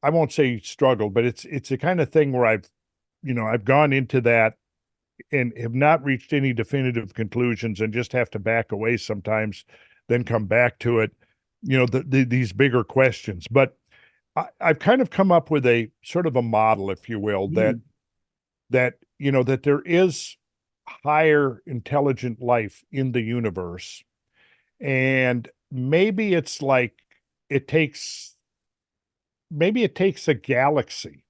I won't say struggled, but it's a kind of thing where I've gone into that and have not reached any definitive conclusions and just have to back away sometimes, then come back to it, these bigger questions. But I've kind of come up with a sort of a model, if you will, that Mm. that there is higher intelligent life in the universe. And it takes maybe it takes a galaxy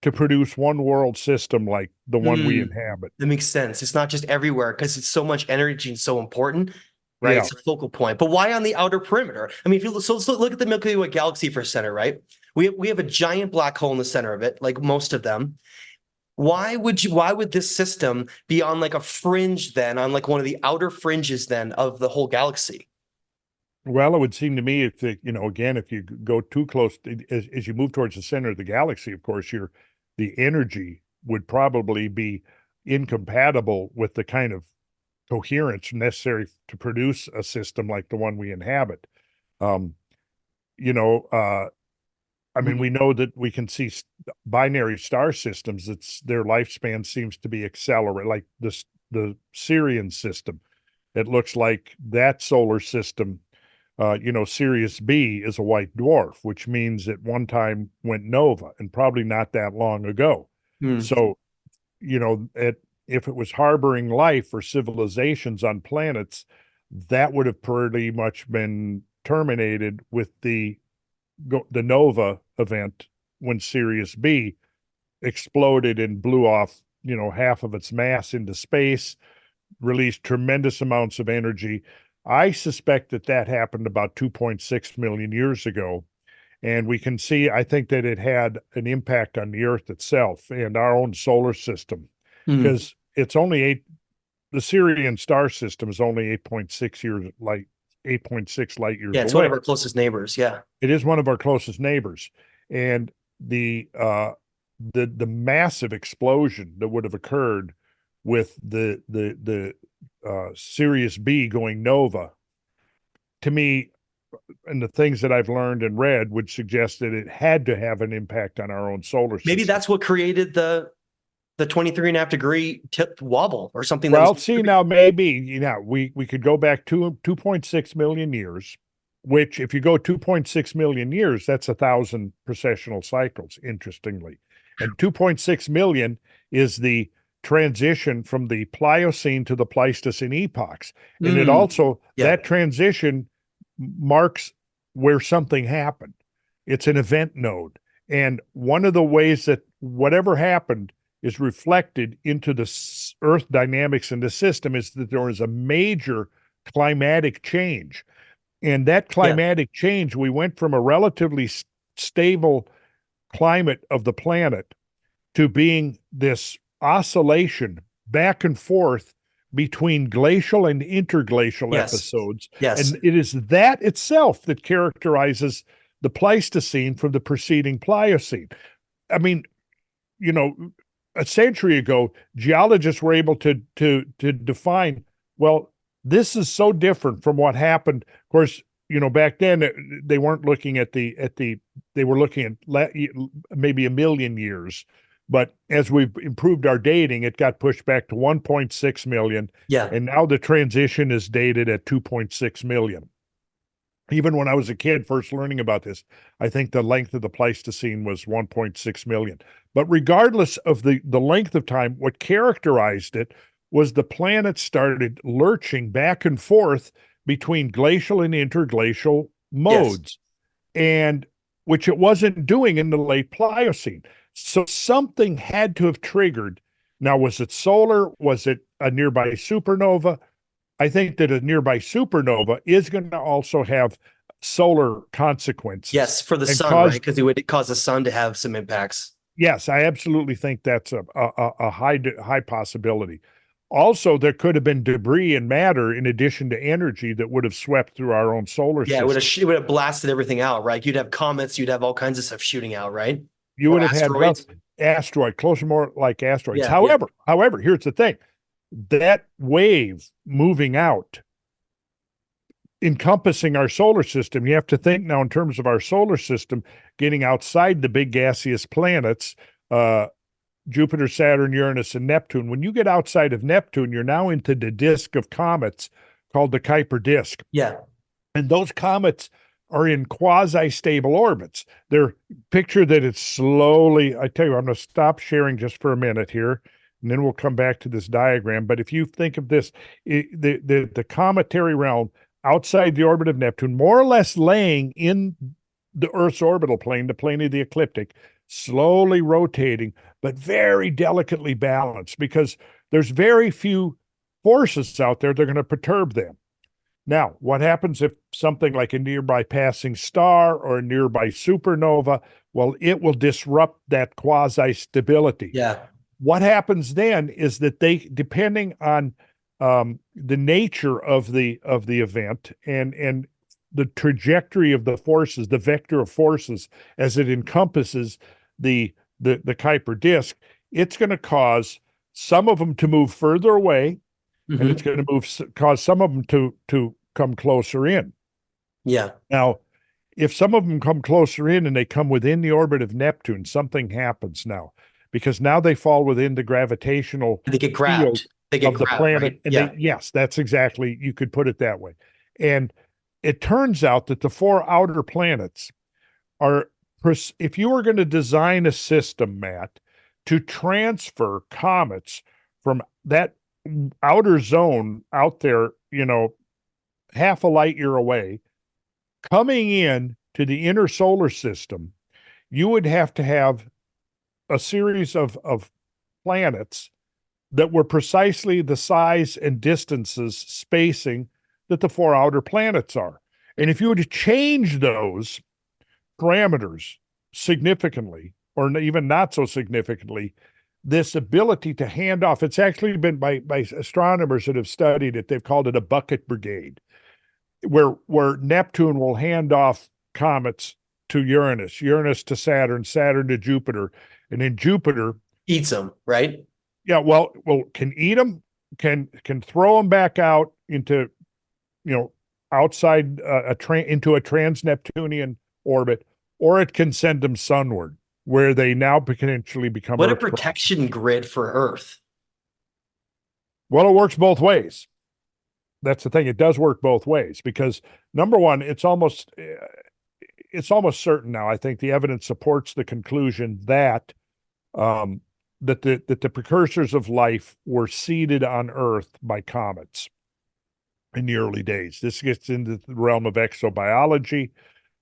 to produce one world system like the one we Mm. inhabit. That makes sense. It's not just everywhere because it's so much energy and so important, right? Yeah. It's a focal point. But why on the outer perimeter? I mean, if you so look at the Milky Way galaxy for center, right? We have a giant black hole in the center of it, like most of them. Why would this system be on like a fringe then, on like one of the outer fringes then of the whole galaxy? Well, it would seem to me again, if you go too close, as you move towards the center of the galaxy, of course, the energy would probably be incompatible with the kind of coherence necessary to produce a system like the one we inhabit. Um, you know, uh, I mean, Hmm. we know that we can see binary star systems. It's their lifespan seems to be accelerated, like the Sirian system. It looks like that solar system, Sirius B is a white dwarf, which means at one time went nova and probably not that long ago. Hmm. So, if it was harboring life or civilizations on planets, that would have pretty much been terminated with the nova event when Sirius B exploded and blew off, half of its mass into space, released tremendous amounts of energy. I suspect that happened about 2.6 million years ago. And we can see, I think that it had an impact on the Earth itself and our own solar system Hmm. because the Sirian star system is only 8.6 light Yeah, years it's one away. of our closest neighbors. Yeah. It is one of our closest neighbors. And the massive explosion that would have occurred with the Sirius B going nova, to me, and the things that I've learned and read would suggest that it had to have an impact on our own solar Maybe system. that's what created the 23.5 degree tip wobble or something that was Well, see now maybe we could go back to 2.6 million years, which if you go 2.6 million years, that's 1,000 precessional cycles, interestingly. And 2.6 million is the transition from the Pliocene to the Pleistocene epochs. And it Mm. also, Yeah. that transition marks where something happened. It's an event node. And one of the ways that whatever happened is reflected into the Earth dynamics in the system is that there was a major climatic change. And that climatic change, we went from a relatively stable climate of the planet to being this oscillation back and forth between glacial and interglacial episodes. Yes. And it is that itself that characterizes the Pleistocene from the preceding Pliocene. I mean, you know, a century ago, geologists were able to define, well, this is so different from what happened. Of course, you know, back then they weren't looking at they were looking at maybe a million years. But as we've improved our dating, it got pushed back to 1.6 million. Yeah. And now the transition is dated at 2.6 million. Even when I was a kid first learning about this, I think the length of the Pleistocene was 1.6 million. But regardless of the length of time, what characterized it was the planet started lurching back and forth between glacial and interglacial modes, and which it wasn't doing in the late Pliocene. So something had to have triggered. Now, was it solar? Was it a nearby supernova? I think that a nearby supernova is going to also have solar consequences. Yes, for the sun, right? Because it would cause the sun to have some impacts. Yes, I absolutely think that's a high possibility. Also, there could have been debris and matter in addition to energy that would have swept through our own solar system. Yeah, it would have blasted everything out, right? You'd have comets, you'd have all kinds of stuff shooting out, right? You would have had asteroid, closer more like asteroids. Yeah, however, here's the thing. That wave moving out, encompassing our solar system, you have to think now in terms of our solar system, getting outside the big gaseous planets, Jupiter, Saturn, Uranus, and Neptune. When you get outside of Neptune, you're now into the disk of comets called the Kuiper disk. Yeah. And those comets are in quasi-stable orbits. They're picture that it's slowly, I tell you, I'm going to stop sharing just for a minute here, and then we'll come back to this diagram. But if you think of this, the cometary realm outside the orbit of Neptune, more or less laying in the Earth's orbital plane, the plane of the ecliptic, slowly rotating, but very delicately balanced because there's very few forces out there that are going to perturb them. Now, what happens if something like a nearby passing star or a nearby supernova, well, it will disrupt that quasi-stability. Yeah. What happens then is that they, depending on the nature of the event and the trajectory of the forces, the vector of forces, as it encompasses the Kuiper disk, it's going to cause some of them to move further away, and it's going to cause some of them to come closer in. Yeah. Now, if some of them come closer in and they come within the orbit of Neptune, something happens now, because now they fall within the gravitational They get grabbed. They get of the grabbed, planet. right? And yes, that's exactly, you could put it that way. And it turns out that the four outer planets are, if you were going to design a system, Matt, to transfer comets from that outer zone out there, you know, half a light year away, coming in to the inner solar system, you would have to have a series of planets that were precisely the size and distances, spacing that the four outer planets are. And if you were to change those parameters significantly, or even not so significantly, this ability to hand off, it's actually been by astronomers that have studied it, they've called it a bucket brigade, where Neptune will hand off comets to Uranus, Uranus to Saturn, Saturn to Jupiter, and then Jupiter eats them, right? Yeah, well, can eat them, can throw them back out into, you know, outside into a trans-Neptunian orbit, or it can send them sunward, where they now potentially become what Earth a protection grid for Earth. Well, it works both ways. That's the thing. It does work both ways because, number one, it's almost certain now. I think the evidence supports the conclusion that that the precursors of life were seeded on Earth by comets in the early days. This gets into the realm of exobiology,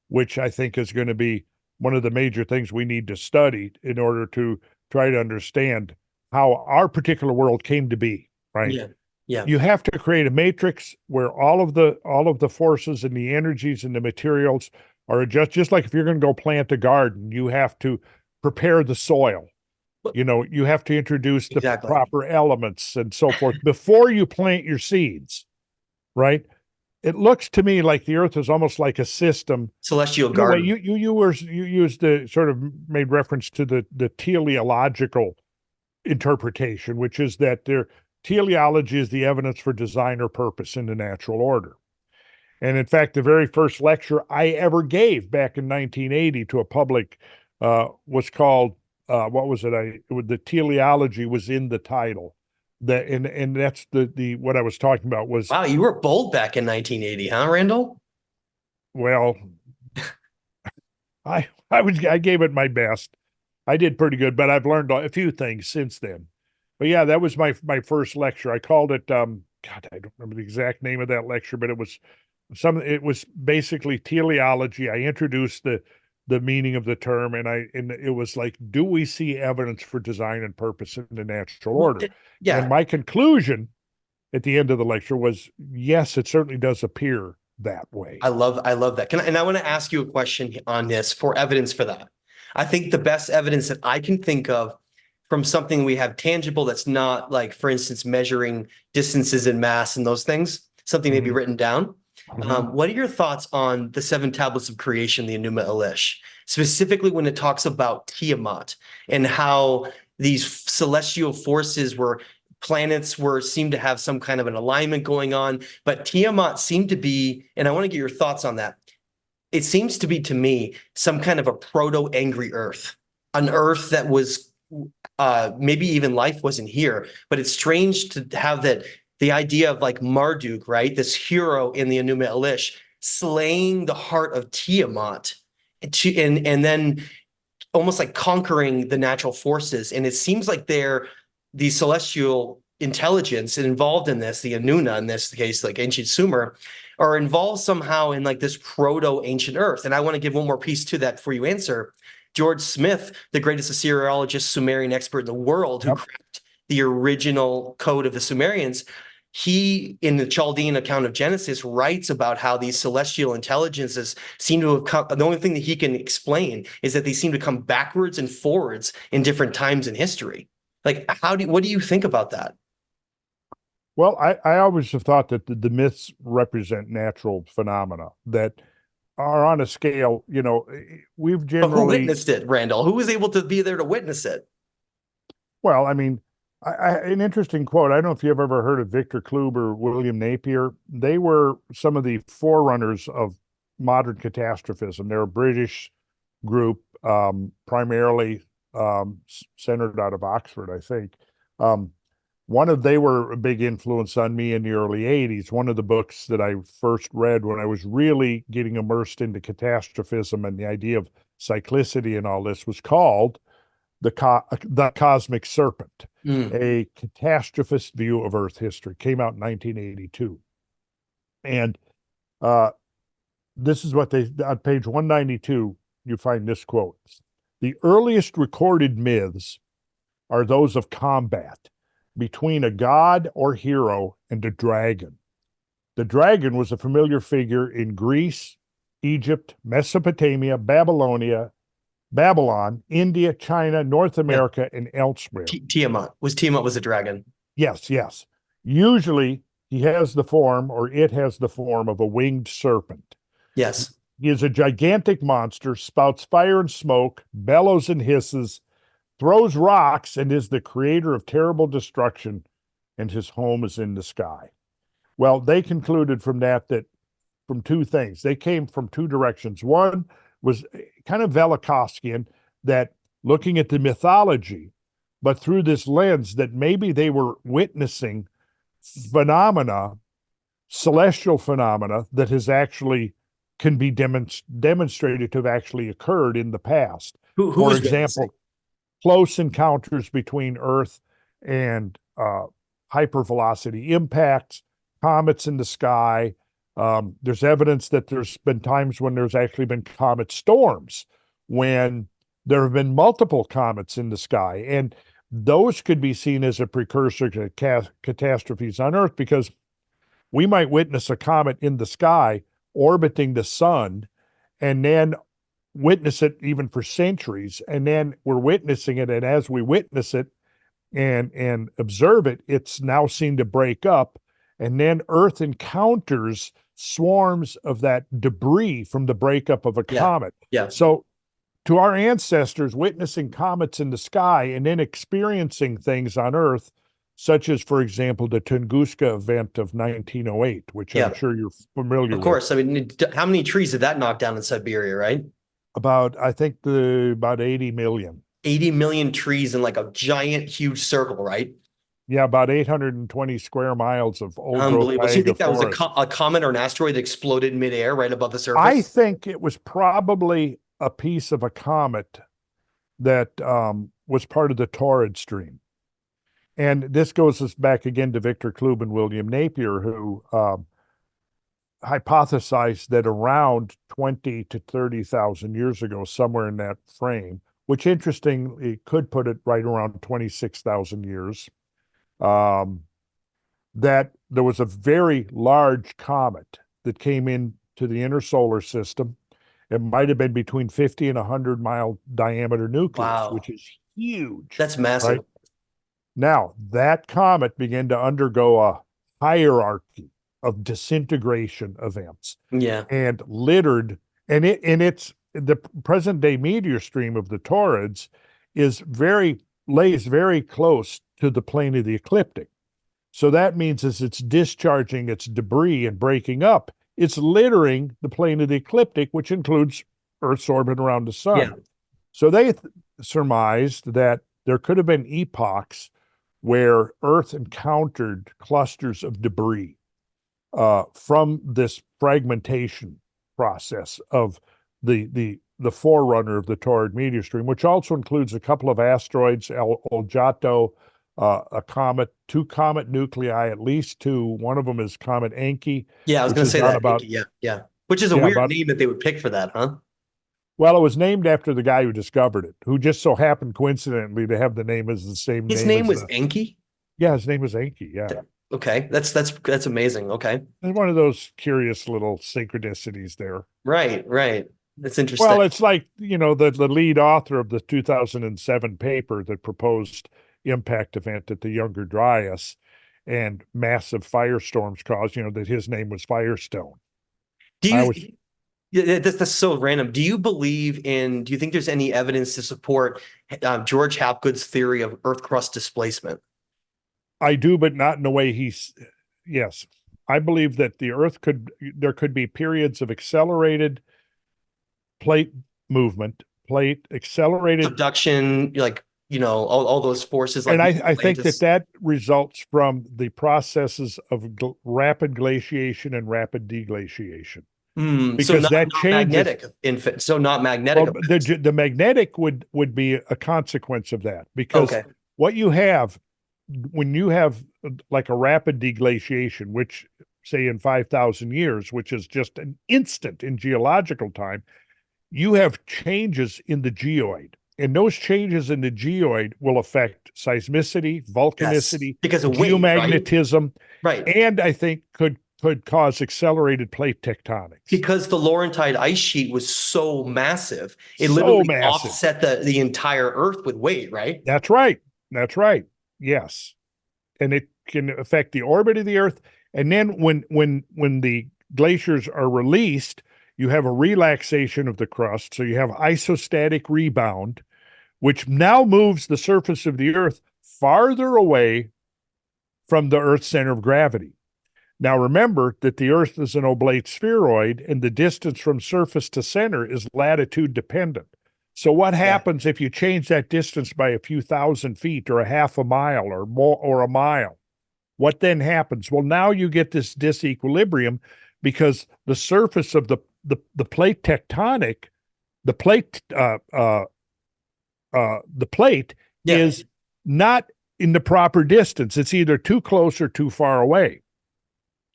which I think is going to be one of the major things we need to study in order to try to understand how our particular world came to be, right? Yeah. Yeah. You have to create a matrix where all of the forces and the energies and the materials are just like if you're going to go plant a garden, you have to prepare the soil. You have to introduce the Exactly. proper elements and so forth before you plant your seeds, right? It looks to me like the earth is almost like a system. Celestial In a way, garden. you used the sort of made reference to the teleological interpretation, which is that teleology is the evidence for design or purpose in the natural order. And in fact, the very first lecture I ever gave back in 1980 to a public was called what was it? The teleology was in the title. And that's the what I was talking about was, Wow, you were bold back in 1980, huh, Randall? well, I gave it my best. I did pretty good, but I've learned a few things since then. But yeah, that was my first lecture. I called it God, I don't remember the exact name of that lecture, but it was basically teleology. I introduced the meaning of the term, and it was like, do we see evidence for design and purpose in the natural Well, order? And yeah, my conclusion at the end of the lecture was, yes, it certainly does appear that way. I love that. And I want to ask you a question on this for evidence for that. I think the best evidence that I can think of from something we have tangible that's not like, for instance, measuring distances and mass and those things, something maybe Mhm. written down. Mhm. What are your thoughts on the seven tablets of creation, the Enuma Elish, specifically when it talks about Tiamat and how these celestial forces were planets were seemed to have some kind of an alignment going on, but Tiamat seemed to be, and I want to get your thoughts on that. It seems to be to me some kind of a proto-angry Earth, an Earth that was maybe even life wasn't here, but it's strange to have that the idea of like Marduk, right? This hero in the Enuma Elish slaying the heart of Tiamat and then almost like conquering the natural forces. And it seems like they're the celestial intelligence involved in this, the Anuna in this case, like ancient Sumer, are involved somehow in like this proto-ancient Earth. And I want to give one more piece to that before you answer. George Smith, the greatest Assyriologist, Sumerian expert in the world, who Yep. cracked the original code of the Sumerians, he, in the Chaldean account of Genesis, writes about how these celestial intelligences seem to have come. The only thing that he can explain is that they seem to come backwards and forwards in different times in history. Like, what do you think about that? Well, I always have thought that the myths represent natural phenomena that are on a scale, we've But who generally, witnessed it, Randall? Who was able to be there to witness it? well, I mean, an interesting quote. I don't know if you've ever heard of Victor Klube or William Napier. They were some of the forerunners of modern catastrophism. They're a British group, primarily centered out of Oxford, I think. Um, they were a big influence on me in the early 80s. One of the books that I first read when I was really getting immersed into catastrophism and the idea of cyclicity and all this was called The Cosmic Serpent, Mm. a catastrophist view of Earth history. Came out in 1982. And uh, this is what on page 192, you find this quote. The earliest recorded myths are those of combat between a god or hero and a dragon. The dragon was a familiar figure in Greece, Egypt, Mesopotamia, Babylon, India, China, North Yeah. America, and elsewhere. Tiamat was a dragon. Yes, yes. Usually he has the form, or it has the form of a winged serpent. Yes. He is a gigantic monster, spouts fire and smoke, bellows and hisses, throws rocks, and is the creator of terrible destruction, and his home is in the sky. Well, they concluded from that from two things. They came from two directions. One was kind of Velikovskian, that looking at the mythology, but through this lens that maybe they were witnessing phenomena, celestial phenomena that has actually can be demonstrated to have actually occurred in the past. Who For was witnessing? example, close encounters between Earth and hypervelocity impacts, comets in the sky. There's evidence that there's been times when there's actually been comet storms, when there have been multiple comets in the sky. And those could be seen as a precursor to catastrophes on Earth, because we might witness a comet in the sky orbiting the sun and then witness it even for centuries. And then we're witnessing it. And as we witness it and observe it, it's now seen to break up. And then Earth encounters swarms of that debris from the breakup of a comet. Yeah. So to our ancestors, witnessing comets in the sky and then experiencing things on Earth, such as, for example, the Tunguska event of 1908, which I'm sure you're familiar with. Of course. I mean, how many trees did that knock down in Siberia, right? I think about 80 million. 80 million trees in like a giant, huge circle, right? Yeah, about 820 square miles of old growth Unbelievable. So you think that was forest. a comet or an asteroid that exploded midair right above the surface? I think it was probably a piece of a comet that was part of the torrid stream. And this goes us back again to Victor Klube and William Napier, who hypothesized that around 20 to 30,000 years ago, somewhere in that frame, which interestingly could put it right around 26,000 years, that there was a very large comet that came into the inner solar system. It might have been between 50 and 100-mile diameter nucleus, which is huge. That's massive. Right? Now, that comet began to undergo a hierarchy of disintegration events. Yeah. And littered, and it's the present day meteor stream of the Taurids lays very close to the plane of the ecliptic. So that means as it's discharging its debris and breaking up, it's littering the plane of the ecliptic, which includes Earth's orbit around the sun. Yeah. So they surmised that there could have been epochs where Earth encountered clusters of debris from this fragmentation process of the forerunner of the Taurid meteor stream, which also includes a couple of asteroids, El Jato, a comet, two comet nuclei, at least two. One of them is Comet Encke. Yeah, I was going to say that. Encke, yeah. Which is a weird name that they would pick for that, huh? Well, it was named after the guy who discovered it, who just so happened coincidentally to have the name as the same name. His name was Encke? Yeah, his name was Encke, yeah. Okay, that's amazing. Okay. It's one of those curious little synchronicities there. Right. That's interesting. Well, it's like, the lead author of the 2007 paper that proposed impact event at the Younger Dryas and massive firestorms caused, that his name was Firestone. That's so random. Do you think there's any evidence to support George Hapgood's theory of Earth crust displacement? I do, but not in the way yes. I believe that there could be periods of accelerated plate movement, accelerated subduction, all those forces. And I think that results from the processes of rapid glaciation and rapid deglaciation. Because that changes. Not magnetic. Well, the magnetic would be a consequence of that, because what you have when you have like a rapid deglaciation, which say in 5,000 years, which is just an instant in geological time, you have changes in the geoid. And those changes in the geoid will affect seismicity, volcanicity, because of geomagnetism, right? And I think could cause accelerated plate tectonics. Because the Laurentide ice sheet was so massive, it literally offset the entire Earth with weight, right? That's right. Yes. And it can affect the orbit of the Earth. And then when the glaciers are released, you have a relaxation of the crust. So you have isostatic rebound, which now moves the surface of the Earth farther away from the Earth's center of gravity. Now, remember that the Earth is an oblate spheroid, and the distance from surface to center is latitude dependent. So what happens if you change that distance by a few thousand feet or a half a mile or more or a mile? What then happens? Well, now you get this disequilibrium because the surface of the plate tectonic, the plate is not in the proper distance. It's either too close or too far away.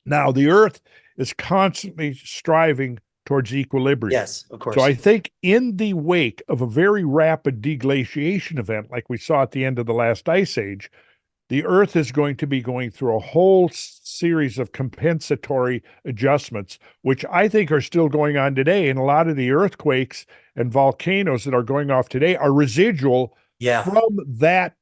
Now, the Earth is constantly striving towards equilibrium. Yes, of So course. I think in the wake of a very rapid deglaciation event, like we saw at the end of the last ice age, the Earth is going to be going through a whole series of compensatory adjustments, which I think are still going on today. And a lot of the earthquakes and volcanoes that are going off today are residual Yeah, from that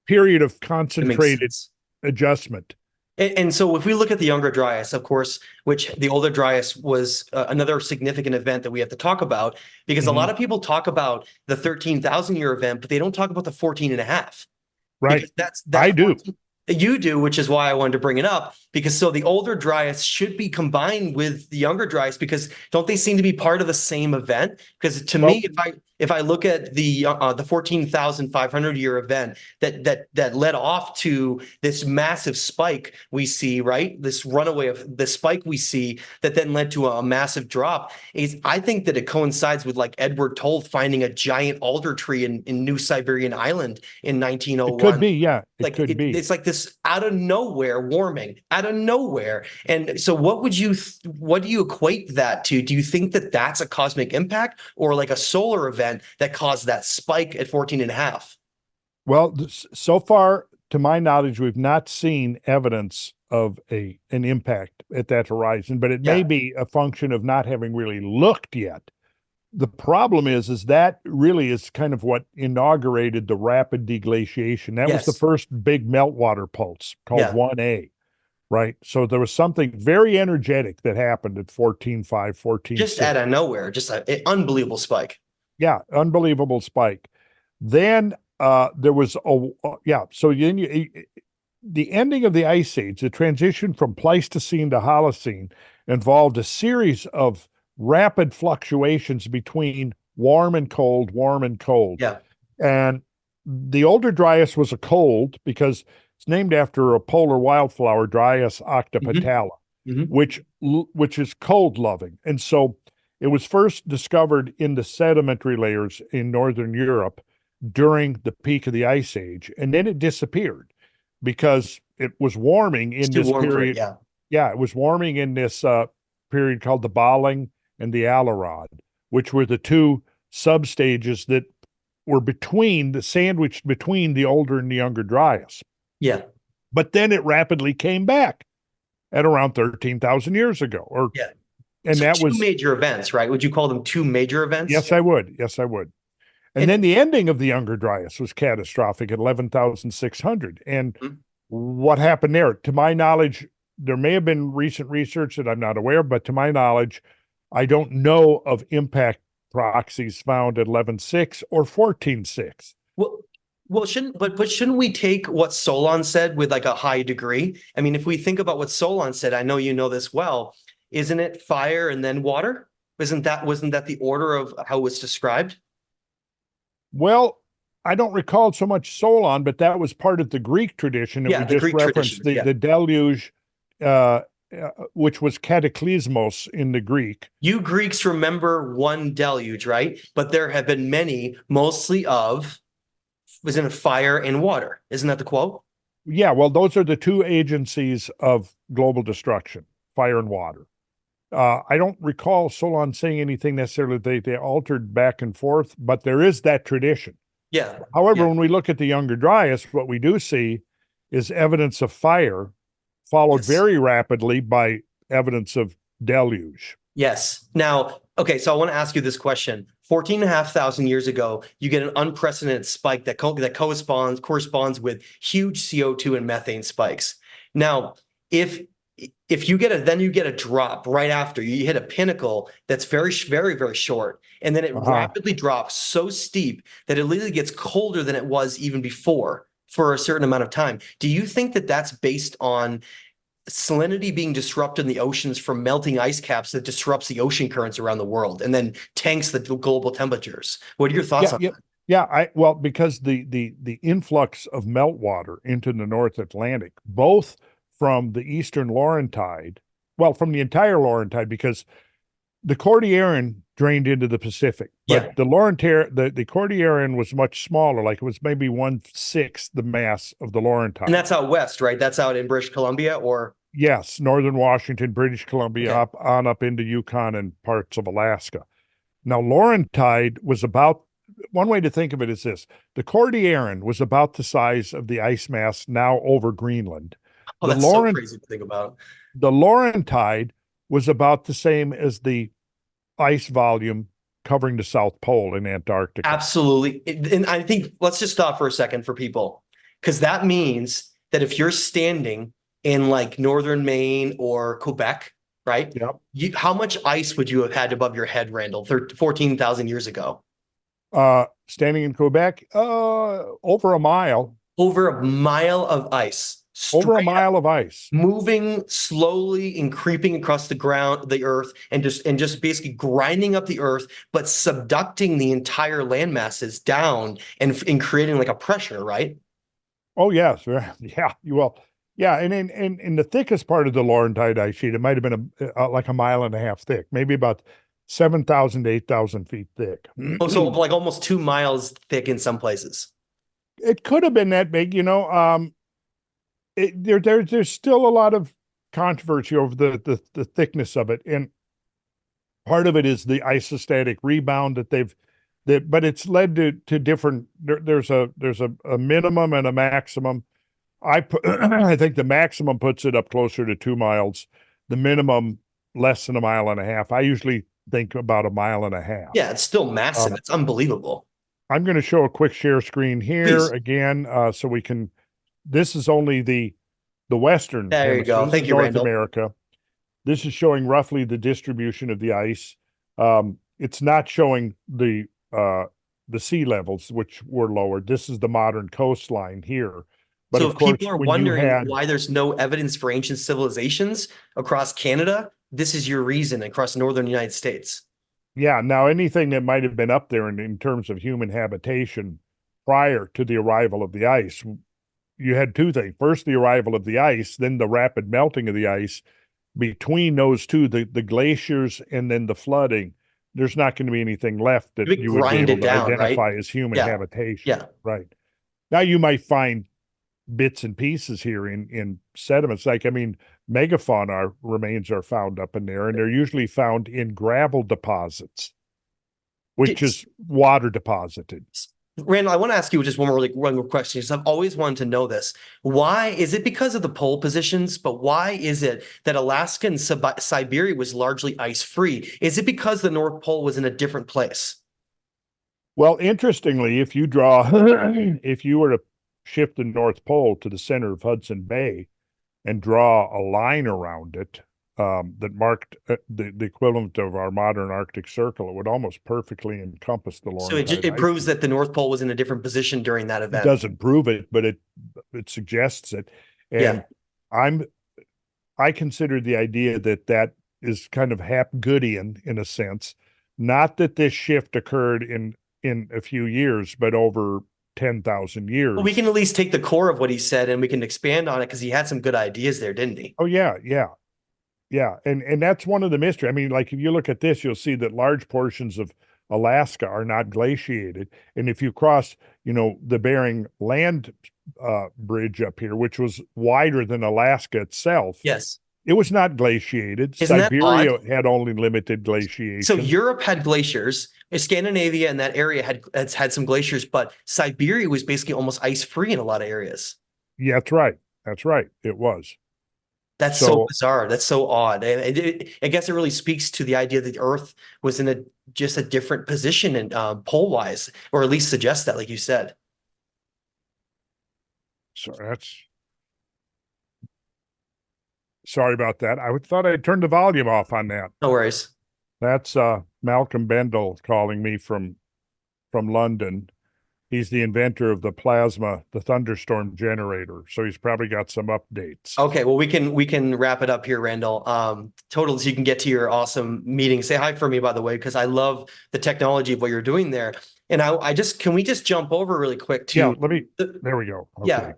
period of it makes concentrated sense. adjustment. And so if we look at the Younger Dryas, of course, which the Older Dryas was another significant event that we have to talk about, because a Mhm. lot of people talk about the 13,000 year event, but they don't talk about the 14 and a half. Right. Because that I do. 14 you do, which is why I wanted to bring it up. Because so the older Dryas should be combined with the younger Dryas because don't they seem to be part of the same event? Because to me, Well, if I look at the 14,500 year event that led off to this massive spike we see, right? This runaway of the spike we see that then led to a massive drop. Is I think that it coincides with like Edward Toll finding a giant alder tree in New Siberian Island in it could 1901. be. Yeah, it Like could be. it's like this out of nowhere warming, out of nowhere. And so what do you equate that to? Do you think that that's a cosmic impact or like a solar event that caused that spike at 14 and a half? Well, so far, to my knowledge, we've not seen evidence of an impact at that horizon, but it may Yeah. be a function of not having really looked yet. The problem is that really is kind of what inaugurated the rapid deglaciation. That was the Yes. first big meltwater pulse called Yeah. 1A, right? So there was something very energetic that happened at 14.5, Just 14.6. out of nowhere, just an unbelievable spike. Yeah, unbelievable spike. Then there was yeah. So then the ending of the ice age, the transition from Pleistocene to Holocene, involved a series of rapid fluctuations between warm and cold, warm and cold. Yeah. And the older Dryas was a cold because it's named after a polar wildflower, Dryas Hmm. octopetala, Hmm. which is cold loving. And so it was first discovered in the sedimentary layers in northern Europe during the peak of the ice age, and then it disappeared because it was warming It's in too this warm for it. period. Yeah. Yeah, it was warming in this period called the Balling and the Alarod, which were the two substages that were between the sandwiched between the older and the younger Dryas. Yeah. But then it rapidly came back at around 13,000 years ago, Yeah. and So that two was, major events, right? Would you call them two major events? yes, I would. Yes, I would. And And then the ending of the Younger Dryas was catastrophic at 11,600. And mhm. what happened there? To my knowledge, there may have been recent research that I'm not aware of, but to my knowledge, I don't know of impact proxies found at 11.6 or 14.6. Well, but shouldn't we take what Solon said with like a high degree? I mean, if we think about what Solon said, I know you know this well, isn't it fire and then water? Wasn't that the order of how it was described? Well, I don't recall so much Solon, but that was part of the Greek tradition that Yeah, we the just Greek referenced, traditions. the, Yeah. the deluge, uh, which was cataclysmos in the Greek. You Greeks remember one deluge, right? But there have been many, mostly of was in fire and water. Isn't that the quote? Yeah, well, those are the two agencies of global destruction, fire and water. I don't recall Solon saying anything necessarily they altered back and forth, but there is that tradition. Yeah. However, Yeah. when we look at the Younger Dryas, what we do see is evidence of fire followed Yes. very rapidly by evidence of deluge. Yes. Now, okay, so I want to ask you this question. 14,500 years ago, you get an unprecedented spike that corresponds with huge CO2 and methane spikes. Now, if you get then you get a drop right after you hit a pinnacle that's very short, and then it Uh-huh. rapidly drops so steep that it literally gets colder than it was even before for a certain amount of time. Do you think that that's based on salinity being disrupted in the oceans from melting ice caps that disrupts the ocean currents around the world and then tanks the global temperatures? What are your thoughts Yeah, on yeah, that? yeah. Well, because the influx of meltwater into the North Atlantic, both from the Eastern Laurentide, well, from the entire Laurentide, because the Cordilleran drained into the Pacific, Yeah. but the Cordilleran was much smaller, like it was maybe 1/6 the mass of the And Laurentide. that's out west, right? That's out in British Columbia or Yes, northern Washington, British Columbia, Okay. up into Yukon and parts of Alaska. Now, Laurentide was about, one way to think of it is this: the Cordilleran was about the size of the ice mass now over Greenland. Oh, The that's so Laurent crazy to think about. the Laurentide was about the same as the ice volume covering the South Pole in Antarctica. Absolutely. And I think let's just stop for a second for people, because that means that if you're standing in like northern Maine or Quebec, right? Yep. How much ice would you have had above your head, Randall, 14,000 years ago? Standing in Quebec, over a mile, Over a mile of ice, over a straight mile of ice. moving slowly and creeping across the ground, the earth, and just basically grinding up the earth, but subducting the entire land masses down and creating like a pressure, right? Oh yes, yeah. You will, yeah. And in the thickest part of the Laurentide ice sheet, it might have been like a mile and a half thick, maybe about 7,000 to 8,000 feet thick. Oh, so like almost 2 miles thick in some places. It could have been that big, there's still a lot of controversy over the thickness of it, and part of it is the isostatic rebound but it's led to different. There's a minimum and a maximum. I think the maximum puts it up closer to 2 miles. The minimum less than a mile and a half. I usually think about a mile and a half. Yeah, it's still massive. Um, It's unbelievable. I'm going to show a quick share screen here Please. again, so we can. This is only the Western There you Hemisphere. go. This Thank is you, North Randall. America. This is showing roughly the distribution of the ice. It's not showing the sea levels, which were lowered. This is the modern coastline here. But So of if course, people are when you wondering had, why there's no evidence for ancient civilizations across Canada, this is your reason across northern United States. yeah, now anything that might have been up there in terms of human habitation prior to the arrival of the ice, you had two things. First, the arrival of the ice, then the rapid melting of the ice. Between those two, the glaciers and then the flooding, there's not going to be anything left that You would you would be grind able it to down, right? identify as human Yeah. habitation. Yeah. Right. Now you might find bits and pieces here in sediments. Like, I mean, megafauna remains are found up in there, and they're usually found in gravel deposits, which is water deposited. Randall, I want to ask you just one more question, because I've always wanted to know this. Why is it because of the pole positions, but why is it that Alaska and Siberia was largely ice-free? Is it because the North Pole was in a different place? Well, interestingly, if you were to shift the North Pole to the center of Hudson Bay and draw a line around it, that marked the equivalent of our modern Arctic Circle, it would almost perfectly encompass the So it, Laurentide it ice proves sheet. that the North Pole was in a different position during that It event. doesn't prove it, but it suggests it. Yeah. And I'm I consider the idea that is kind of Hapgoodian in a sense. Not that this shift occurred in a few years, but over 10,000 Well, we years. can at least take the core of what he said and we can expand on it because he had some good ideas there, didn't he? Oh yeah, yeah. Yeah, and that's one of the mystery. I mean, like if you look at this, you'll see that large portions of Alaska are not glaciated. And if you cross, the Bering Land bridge up here, which was wider than Alaska itself, Yes. it was not glaciated. Isn't that odd? Siberia had only limited So glaciation. Europe had glaciers, Scandinavia and that area has had some glaciers, but Siberia was basically almost ice-free in a lot of areas. Yeah, that's right. That's right. It was. That's so So bizarre. That's so odd. And I guess it really speaks to the idea that the Earth was in just a different position and pole-wise, or at least suggests that, like you said. so that's sorry about that. I thought I'd turned the volume off on that. No worries. That's Malcolm Bendel calling me from London. He's the inventor of the thunderstorm generator. So he's probably got some updates. Okay, well we can wrap it up here, Randall. Total, so you can get to your awesome meeting. Say hi for me, by the way, because I love the technology of what you're doing there. And can we just jump over really quick Yeah, to there we go. yeah.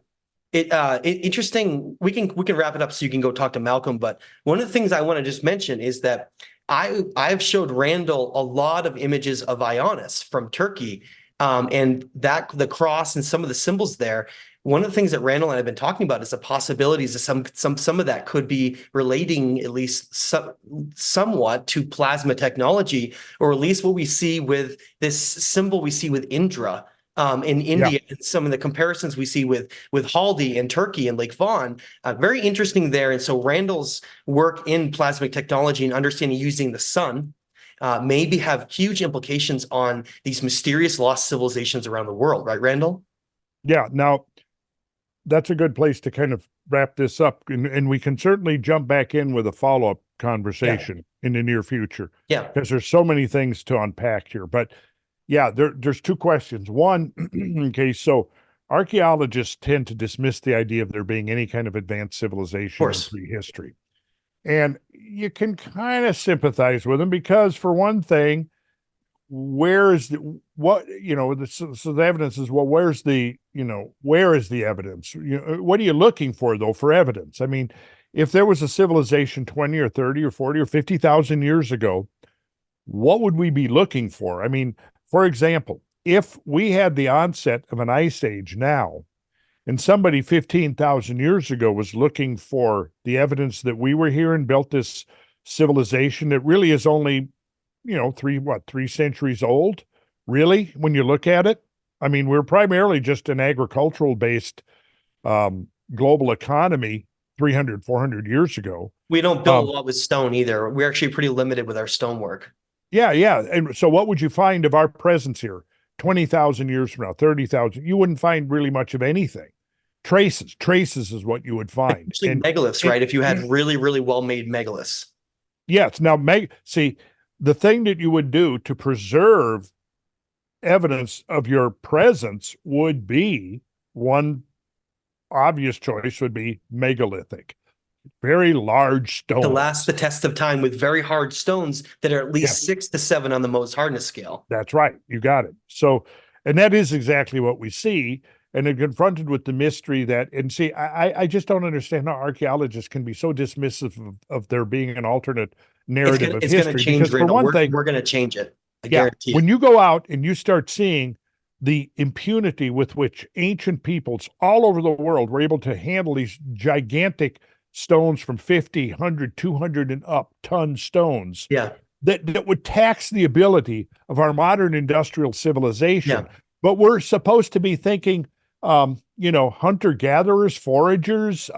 Okay. Interesting. We can wrap it up so you can go talk to Malcolm. But one of the things I want to just mention is that I've showed Randall a lot of images of Ionis from Turkey And that the cross and some of the symbols there, one of the things that Randall and I have been talking about is the possibilities of some of that could be relating at least somewhat to plasma technology, or at least what we see with this symbol we see with Indra in Yeah. India, and some of the comparisons we see with Haldi in Turkey and Lake Von. Very interesting there. And so Randall's work in plasmic technology and understanding using the sun maybe have huge implications on these mysterious lost civilizations around the world, right, Randall? Yeah. Now, that's a good place to kind of wrap this up. And we can certainly jump back in with a follow-up conversation in the near future. Yeah. Because there's so many things to unpack here. But yeah, there's two questions. One, okay, so archaeologists tend to dismiss the idea of there being any kind of advanced Of civilization in course. prehistory. And you can kind of sympathize with them because, for one thing, where is the what so the evidence is, well, where is the evidence? What are you looking for, though, for evidence? I mean, if there was a civilization 20 or 30 or 40 or 50,000 years ago, what would we be looking for? I mean, for example, if we had the onset of an ice age now, and somebody 15,000 years ago was looking for the evidence that we were here and built this civilization that really is only, 3 centuries old, really, when you look at it. I mean, we're primarily just an agricultural based global economy 300, 400 years ago. We don't build a Um, lot with stone either. We're actually pretty limited with our stonework. yeah, yeah. And so what would you find of our presence here 20,000 years from now, 30,000? You wouldn't find really much of anything. Traces is what you would find. Actually, megaliths, right? If you had really, really well-made megaliths. Yes. Now, see, the thing that you would do to preserve evidence of your presence would be, one obvious choice would be megalithic, very large To stones. last the test of time with very hard stones that are at least 6 to 7 on the Mohs hardness scale. That's right. You got it. So, and that is exactly what we see. And then confronted with the mystery that, and see, I just don't understand how archaeologists can be so dismissive of there being an alternate narrative of It's going to history. change, Because for Randall. one thing, We're going to change it. I yeah, guarantee when it. you go out and you start seeing the impunity with which ancient peoples all over the world were able to handle these gigantic stones from 50, 100, 200 and up ton stones, Yeah. that would tax the ability of our modern industrial civilization. Yeah. But we're supposed to be thinking, hunter-gatherers, foragers,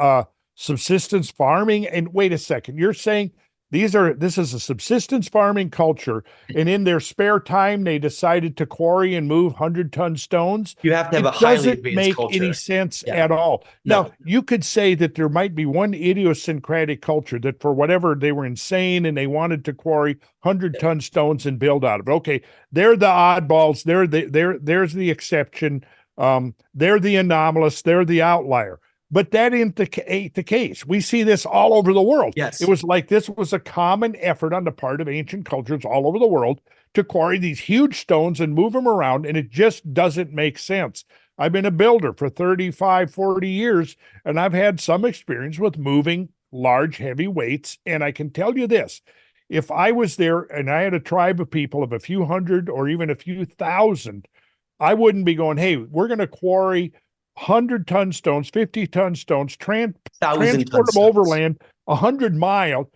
subsistence farming. And wait a second, you're saying this is a subsistence farming culture, and in their spare time, they decided to quarry and move 100-ton stones? You have to have It a highly doesn't advanced make culture. any sense Yeah. at all. No. Now, you could say that there might be one idiosyncratic culture that, for whatever, they were insane and they wanted to quarry 100-ton stones and build out of it. Okay, they're the oddballs. There's the exception. They're the anomalous. They're the outlier. But that ain't the case. We see this all over the world. Yes. It was like this was a common effort on the part of ancient cultures all over the world to quarry these huge stones and move them around, and it just doesn't make sense. I've been a builder for 35, 40 years, and I've had some experience with moving large, heavy weights, and I can tell you this. If I was there and I had a tribe of people of a few hundred or even a few thousand, I wouldn't be going, hey, we're going to quarry 100-ton stones, 50-ton stones, transport them overland 100 miles.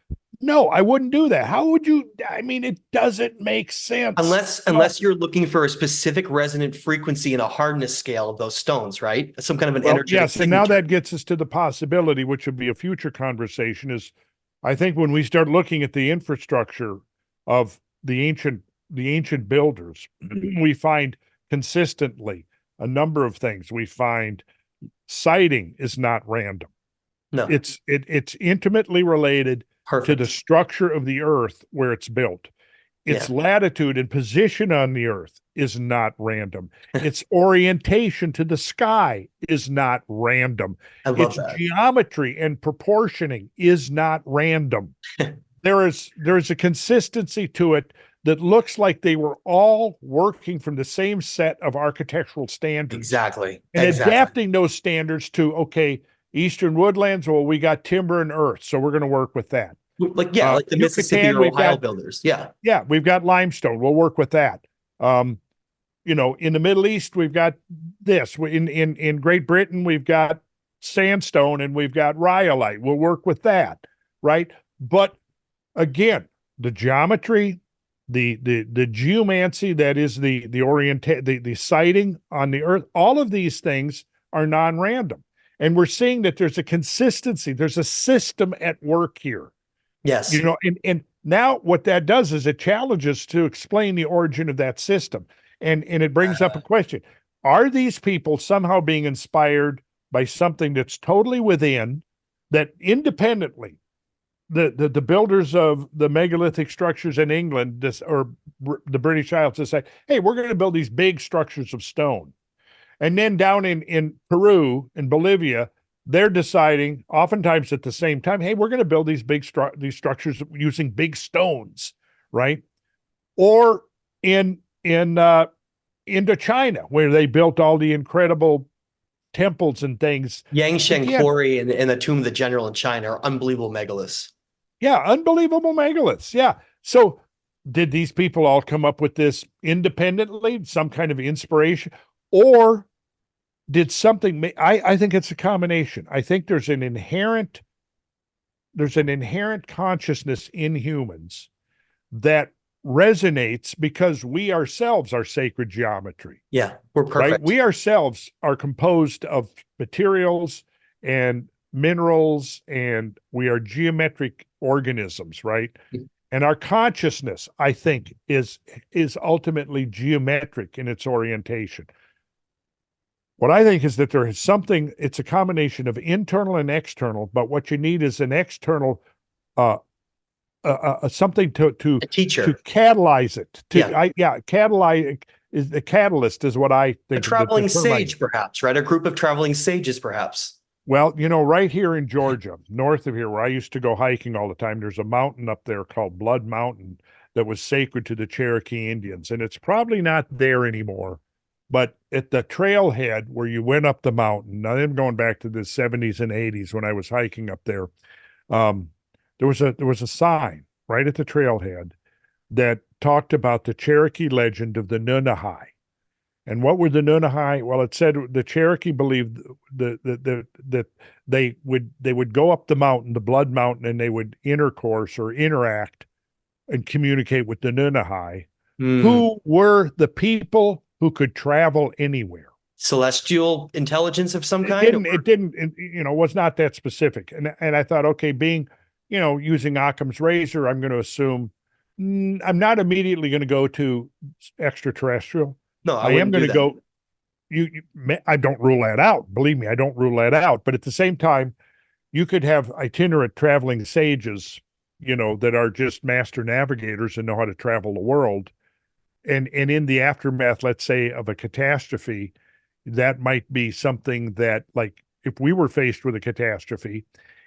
No, I wouldn't do that. How would you? I mean, it doesn't make sense. Unless you're looking for a specific resonant frequency and a hardness scale of those stones, right? Some kind of an energetic yes, signature. and now that gets us to the possibility, which would be a future conversation, is I think when we start looking at the infrastructure of the ancient builders, we find consistently a number of things. We find siting is not random. No. It's intimately related Perfect. to the structure of the earth where it's built. Its latitude and position on the earth is not random. Its orientation to the sky is not random. I love Its that. geometry and proportioning is not random. There is a consistency to it that looks like they were all working from the same set of architectural standards. Exactly. And adapting those standards to, okay, Eastern woodlands, well, we got timber and earth, so we're going to work with that. Like the Mississippi or Ohio builders. Yeah. Yeah, we've got limestone. We'll work with that. in the Middle East, we've got this. In Great Britain, we've got sandstone and we've got rhyolite. We'll work with that, right? But again, the geometry, the geomancy, that is the sighting on the Earth, all of these things are non-random. And we're seeing that there's a consistency, there's a system at work here. Yes. And now what that does is it challenges to explain the origin of that system. And it brings up a question. Are these people somehow being inspired by something that's totally within, that independently the builders of the megalithic structures in England the British Isles decide, hey, we're going to build these big structures of stone. And then down in Peru and Bolivia, they're deciding, oftentimes at the same time, hey, we're going to build these these structures using big stones, right? Or in Indochina, where they built all the incredible temples and things. Yangshan Again, Quarry and the Tomb of the General in China are unbelievable megaliths. yeah, unbelievable megaliths. Yeah. So did these people all come up with this independently, some kind of inspiration? Or did something, I think it's a combination. I think there's an inherent consciousness in humans that resonates because we ourselves are sacred geometry. Yeah, we're Right? perfect. We ourselves are composed of materials and minerals, and we are geometric organisms, right? And our consciousness, I think, is ultimately geometric in its orientation. What I think is that there is something, it's a combination of internal and external, but what you need is an external something to A teacher. catalyze it. Yeah. Is the catalyst is what I A think traveling the term sage, perhaps, right? A group of traveling sages, perhaps. Well, right here in Georgia, north of here, where I used to go hiking all the time, there's a mountain up there called Blood Mountain that was sacred to the Cherokee Indians. And it's probably not there anymore. But at the trailhead where you went up the mountain, now I'm going back to the 70s and 80s when I was hiking up there, um, there was a sign right at the trailhead that talked about the Cherokee legend of the Nunahai. And what were the Nunahai? Well, it said the Cherokee believed that they would go up the mountain, the Blood Mountain, and they would intercourse or interact and communicate with the Nunahai, who were the people who could travel anywhere. Celestial intelligence of some It kind? didn't. It didn't. Was not that specific. And I thought, okay, being using Occam's razor, I'm going to assume I'm not immediately going to go to extraterrestrial. No, I I am wouldn't going do to that. go. I don't rule that out. Believe me, I don't rule that out. But at the same time, you could have itinerant traveling sages, that are just master navigators and know how to travel the world. And in the aftermath, let's say, of a catastrophe, that might be something that, like, if we were faced with a catastrophe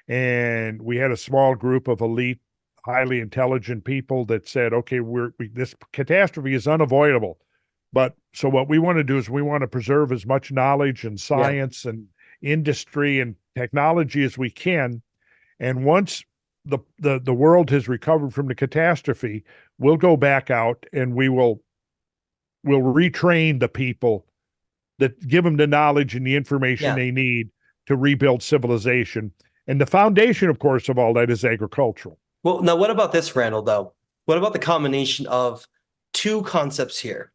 and we had a small group of elite, highly intelligent people that said, okay, this catastrophe is unavoidable. But so what we want to do is we want to preserve as much knowledge and Yeah. science and industry and technology as we can. And once the world has recovered from the catastrophe, we'll go back out and we'll retrain the people, that give them the knowledge and the information Yeah. they need to rebuild civilization. And the foundation, of course, of all that is agricultural. Well, now what about this, Randall, though? What about the combination of two concepts here?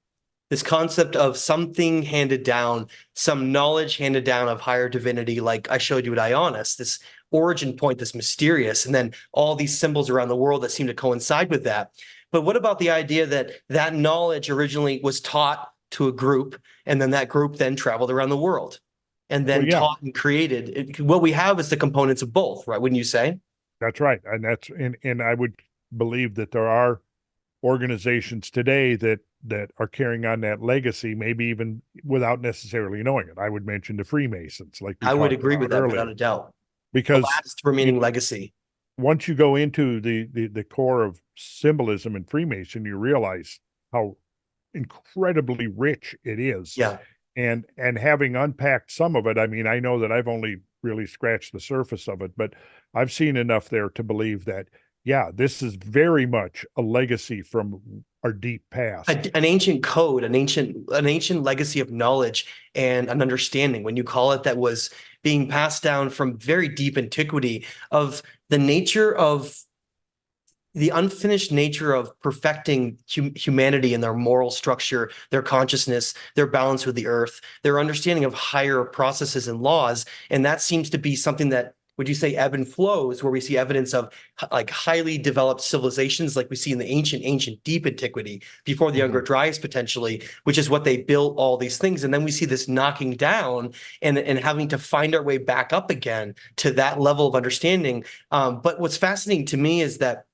This concept of something handed down, some knowledge handed down of higher divinity, like I showed you at Ionis, this origin point, this mysterious, and then all these symbols around the world that seem to coincide with that. But what about the idea that that knowledge originally was taught to a group, and then that group then traveled around the world and Well, then yeah, taught and created? What we have is the components of both, right? Wouldn't you say? that's right. And I would believe that there are organizations today that are carrying on that legacy, maybe even without necessarily knowing it. I would mention the Freemasons, like we I would talked agree with about that without earlier, a doubt. The because last remaining legacy. once you go into the core of symbolism and Freemason, you realize how incredibly rich it is. Yeah. And having unpacked some of it, I mean, I know that I've only really scratched the surface of it, but I've seen enough there to believe that yeah, this is very much a legacy from our deep past. An ancient code, an ancient legacy of knowledge and an understanding, when you call it, that was being passed down from very deep antiquity of the nature of the unfinished nature of perfecting humanity and their moral structure, their consciousness, their balance with the earth, their understanding of higher processes and laws. And that seems to be something that, would you say, ebb and flows, where we see evidence of like highly developed civilizations like we see in the ancient deep antiquity before the Younger Dryas potentially, which is what they built all these things. And then we see this knocking down and having to find our way back up again to that level of understanding. But what's fascinating to me is that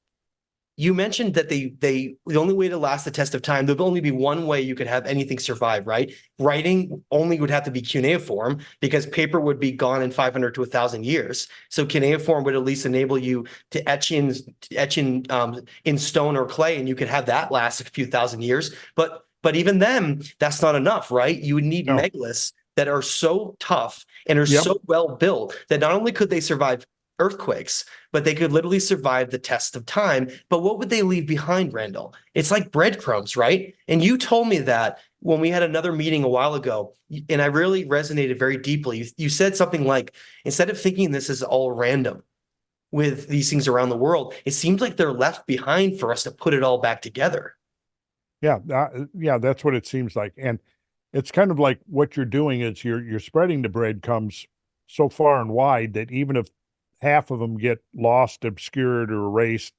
you mentioned that the only way to last the test of time, there'd only be one way you could have anything survive, right? Writing only would have to be cuneiform, because paper would be gone in 500 to 1,000 years. So cuneiform would at least enable you to etch in stone or clay, and you could have that last a few thousand years. But even then, that's not enough, right? You would need No. megaliths that are so tough and are Yep. so well built that not only could they survive earthquakes, but they could literally survive the test of time. But what would they leave behind, Randall? It's like breadcrumbs, right? And you told me that when we had another meeting a while ago, and I really resonated very deeply. You said something like, instead of thinking this is all random with these things around the world, it seems like they're left behind for us to put it all back together. Yeah, yeah, that's what it seems like. And it's kind of like what you're doing is you're spreading the breadcrumbs so far and wide that even if half of them get lost, obscured, or erased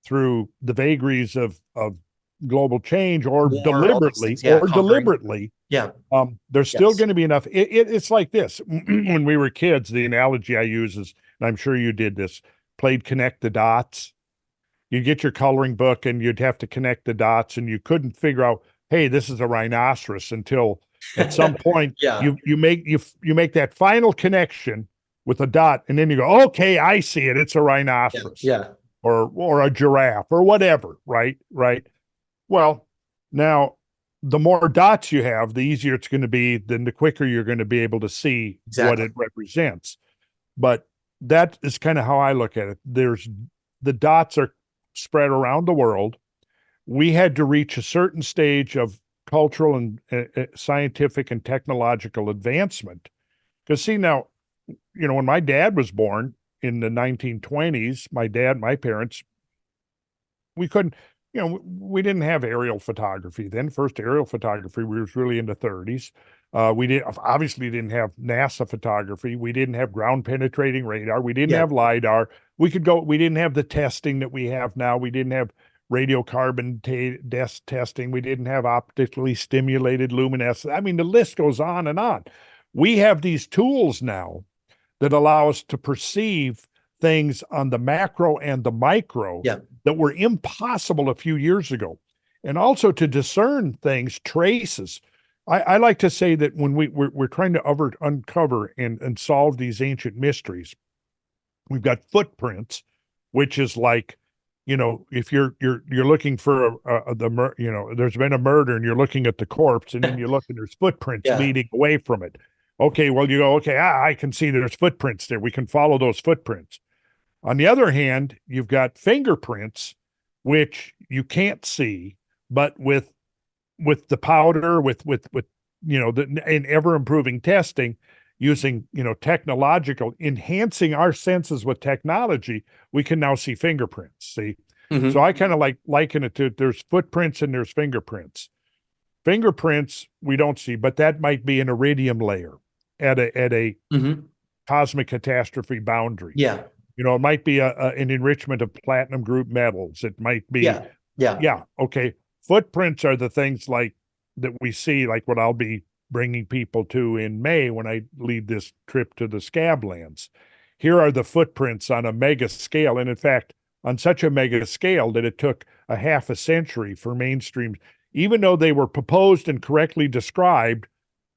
through the vagaries of global change, or War, all those deliberately, things. Yeah, conquering. Yeah. there's still Yes. going to be enough. It's like this. When we were kids, the analogy I use is, and I'm sure you did this, played connect the dots. You'd get your coloring book and you'd have to connect the dots, and you couldn't figure out, hey, this is a rhinoceros, until at some point Yeah. you make that final connection with a dot, and then you go, okay, I see it. It's a Yeah. rhinoceros Yeah. or a giraffe or whatever, right? Right. Well, now the more dots you have, the easier it's going to be, then the quicker you're going to be able to see what Exactly. it represents. But that is kind of how I look at it. The dots are spread around the world. We had to reach a certain stage of cultural and scientific and technological advancement. Because see, now, when my dad was born in the 1920s, my parents, we couldn't, we didn't have aerial photography then. First aerial photography was really in the 30s. We obviously didn't have NASA photography. We didn't have ground penetrating radar. We didn't Yeah. have LIDAR. We didn't have the testing that we have now. We didn't have radiocarbon testing. We didn't have optically stimulated luminescence. I mean, the list goes on and on. We have these tools now that allow us to perceive things on the macro and the micro Yeah. that were impossible a few years ago. And also to discern things, traces. I like to say that when we're trying to uncover and solve these ancient mysteries, we've got footprints, which is like, if you're looking for there's been a murder and you're looking at the corpse, and then you look and there's footprints Yeah. leading away from it. Okay, well, you go, okay, I can see there's footprints there. We can follow those footprints. On the other hand, you've got fingerprints, which you can't see, but with the powder, with in ever improving testing, using technological, enhancing our senses with technology, we can now see fingerprints. See, so Hmm. I kind of liken it to, there's footprints and there's fingerprints. Fingerprints we don't see, but that might be an iridium layer at a Hmm. cosmic catastrophe boundary. Yeah. It might be an enrichment of platinum group metals. It might be, Yeah. Yeah. yeah, okay. Footprints are the things like that we see, like what I'll be bringing people to in May when I lead this trip to the Scablands. Here are the footprints on a mega scale. And in fact, on such a mega scale that it took a half a century for mainstream, even though they were proposed and correctly described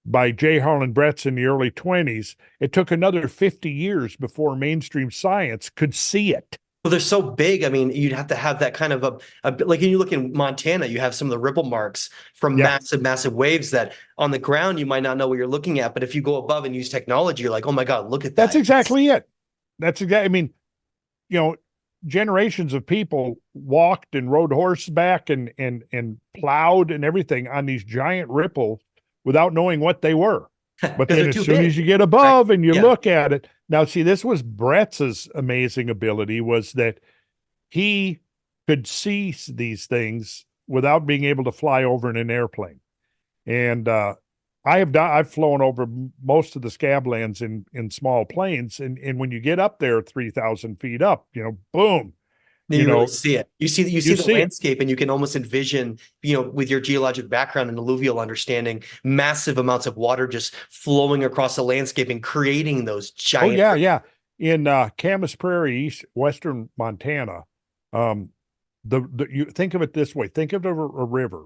by J. Harlan Bretz in the early 20s, it took another 50 years before mainstream science could see it. Well, they're so big. I mean, you'd have to have that kind of like when you look in Montana, you have some of the ripple marks from Yeah, massive waves that on the ground you might not know what you're looking at, but if you go above and use technology, you're like, oh my God, look at that's that. exactly it. That's exactly, I mean, you know, generations of people walked and rode horseback and plowed and everything on these giant ripples without knowing what they were. But Because then they're as too soon as big, you get right? above and you Yeah. look at it, now see, this was Brett's amazing ability, was that he could see these things without being able to fly over in an airplane. And I've flown over most of the scablands in small planes, and when you get up there 3,000 feet up, boom, Then you you really know, see it. You see you the see it. landscape, and you can almost envision, with your geologic background and alluvial understanding, massive amounts of water just flowing across the landscape and creating those Oh giant. yeah, yeah. In Camas Prairie, western Montana, um, you think of it this way: think of a river.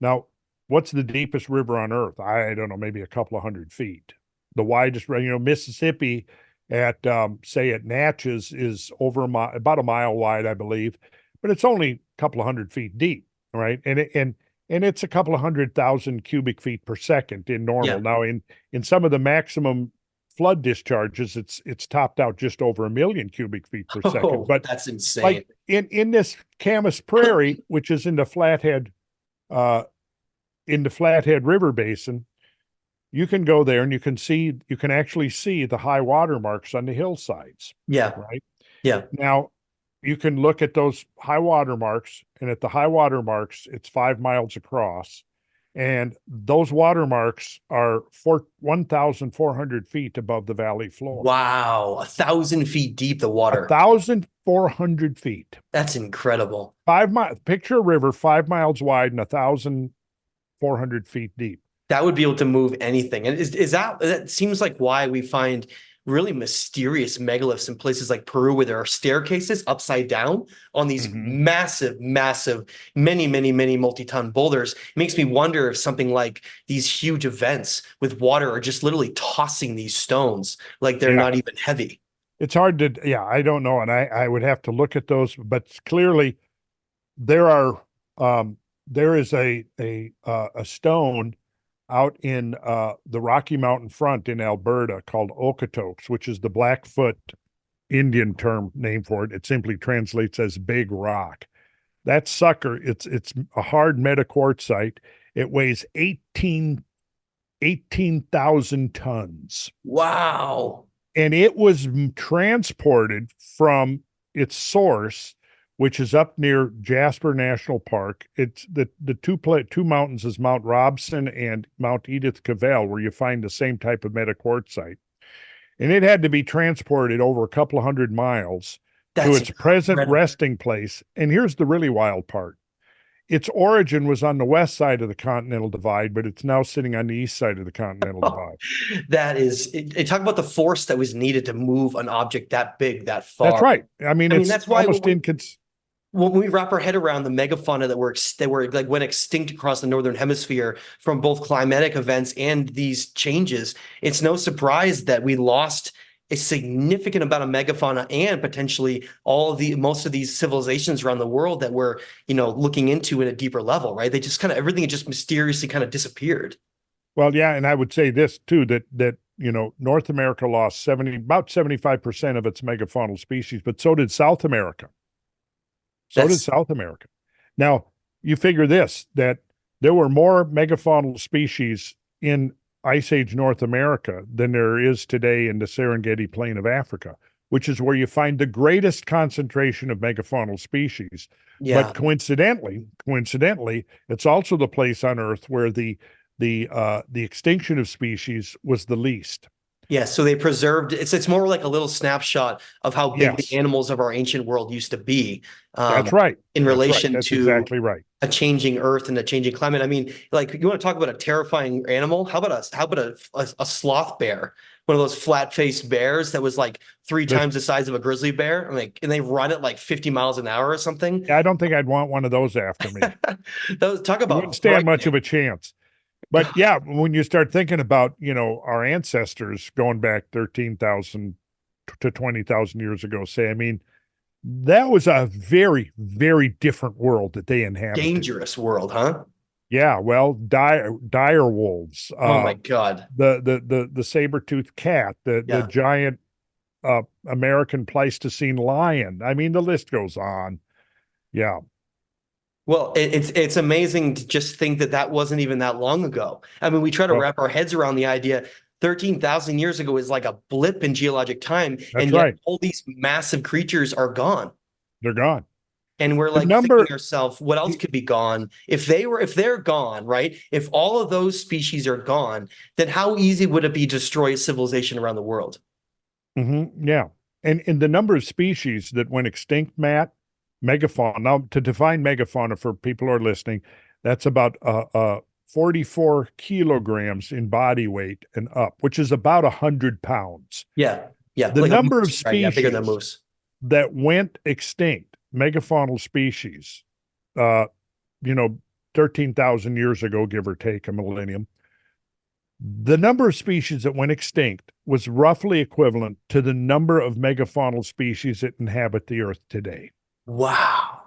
Now, what's the deepest river on Earth? I don't know, maybe a couple of 100 feet. The widest, Mississippi at say at Natchez is about a mile wide, I believe, but it's only a couple of 100 feet deep, right? And it's a couple of 100,000 cubic feet per second in normal. Yeah. Now, in some of the maximum flood discharges, it's topped out just over 1 million cubic feet per second. Oh, But that's insane. like in this Camas Prairie, which is uh, in the Flathead River Basin, you can go there and you can actually see the high water marks on the hillsides, Yeah. right? Yeah. Now, you can look at those high water marks, and at the high water marks, it's 5 miles across. And those water marks are 1,400 feet above the valley floor. Wow. 1,000 feet deep, the water. 1,400 feet. That's incredible. 5 miles. Picture a river 5 miles wide and 1,400 feet deep. That would be able to move anything. And that seems like why we find really mysterious megaliths in places like Peru, where there are staircases upside down on these Mhm. massive, massive, many, many, many multi-ton boulders. It makes me wonder if something like these huge events with water are just literally tossing these stones like they're Yeah. not even heavy. It's hard to, yeah, I don't know. And I would have to look at those, but clearly there are, there is a stone out in the Rocky Mountain front in Alberta called Okotoks, which is the Blackfoot Indian term name for it. It simply translates as big rock. That sucker, it's a hard metaquartzite. It weighs 18,000 tons. Wow. And it was transported from its source, which is up near Jasper National Park. It's the two mountains is Mount Robson and Mount Edith Cavell, where you find the same type of metaquartzite. And it had to be transported over a couple of 100 miles to That's its present incredible. resting place. And here's the really wild part. Its origin was on the west side of the Continental Divide, but it's now sitting on the east side of the Continental Divide. That is, talk about the force that was needed to move an object that big, that That's far. right. I mean, I mean, it's that's why almost when we wrap our head around the megafauna that were like went extinct across the northern hemisphere from both climatic events and these changes, it's no surprise that we lost a significant amount of megafauna and potentially most of these civilizations around the world that we're looking into at a deeper level, right? They just kind of everything just mysteriously kind of disappeared. Well, yeah, and I would say this too, that North America lost about 75% of its megafaunal species, but so did South America. So did That's South America. Now, you figure this, that there were more megafaunal species in Ice Age North America than there is today in the Serengeti Plain of Africa, which is where you find the greatest concentration of megafaunal species. yeah. But coincidentally, it's also the place on Earth where the extinction of species was the least. Yeah, so they preserved it's more like a little snapshot of how big the Yes, animals of our ancient world used to be, that's um, right. in That's right. relation That's to exactly right. a changing earth and a changing climate. I mean, like you want to talk about a terrifying animal? How about a sloth bear? One of those flat-faced bears that was like three The, times the size of a grizzly bear. And they run at like 50 miles an hour or something. I don't think I'd want one of those after me. Those talk You wouldn't about stand much frightening. of a chance. But yeah, when you start thinking about, our ancestors going back 13,000 to 20,000 years ago, say, I mean, that was a very, very different world that they inhabited. Dangerous world, huh? Yeah, well, dire wolves, Oh my God. the saber-toothed cat, the Yeah. giant American Pleistocene lion. I mean, the list goes on. Yeah. Well, it's amazing to just think that that wasn't even that long ago. I mean, we try to Well, wrap our heads around the idea 13,000 years ago is like a blip in geologic time, that's and yet right. all these massive creatures are gone. They're gone. And we're The like thinking number, to ourselves, what else could be gone? If they're gone, right? If all of those species are gone, then how easy would it be to destroy a civilization around the world? yeah. And the number of species that went extinct, Matt, megafauna. Now, to define megafauna for people who are listening, that's about 44 kilograms in body weight and up, which is about 100 pounds. Yeah, yeah, The like a number of moose, right? Yeah, bigger than a species moose. that went extinct, megafaunal species, uh, you know, 13,000 years ago, give or take a millennium, the number of species that went extinct was roughly equivalent to the number of megafaunal species that inhabit the earth today. Wow.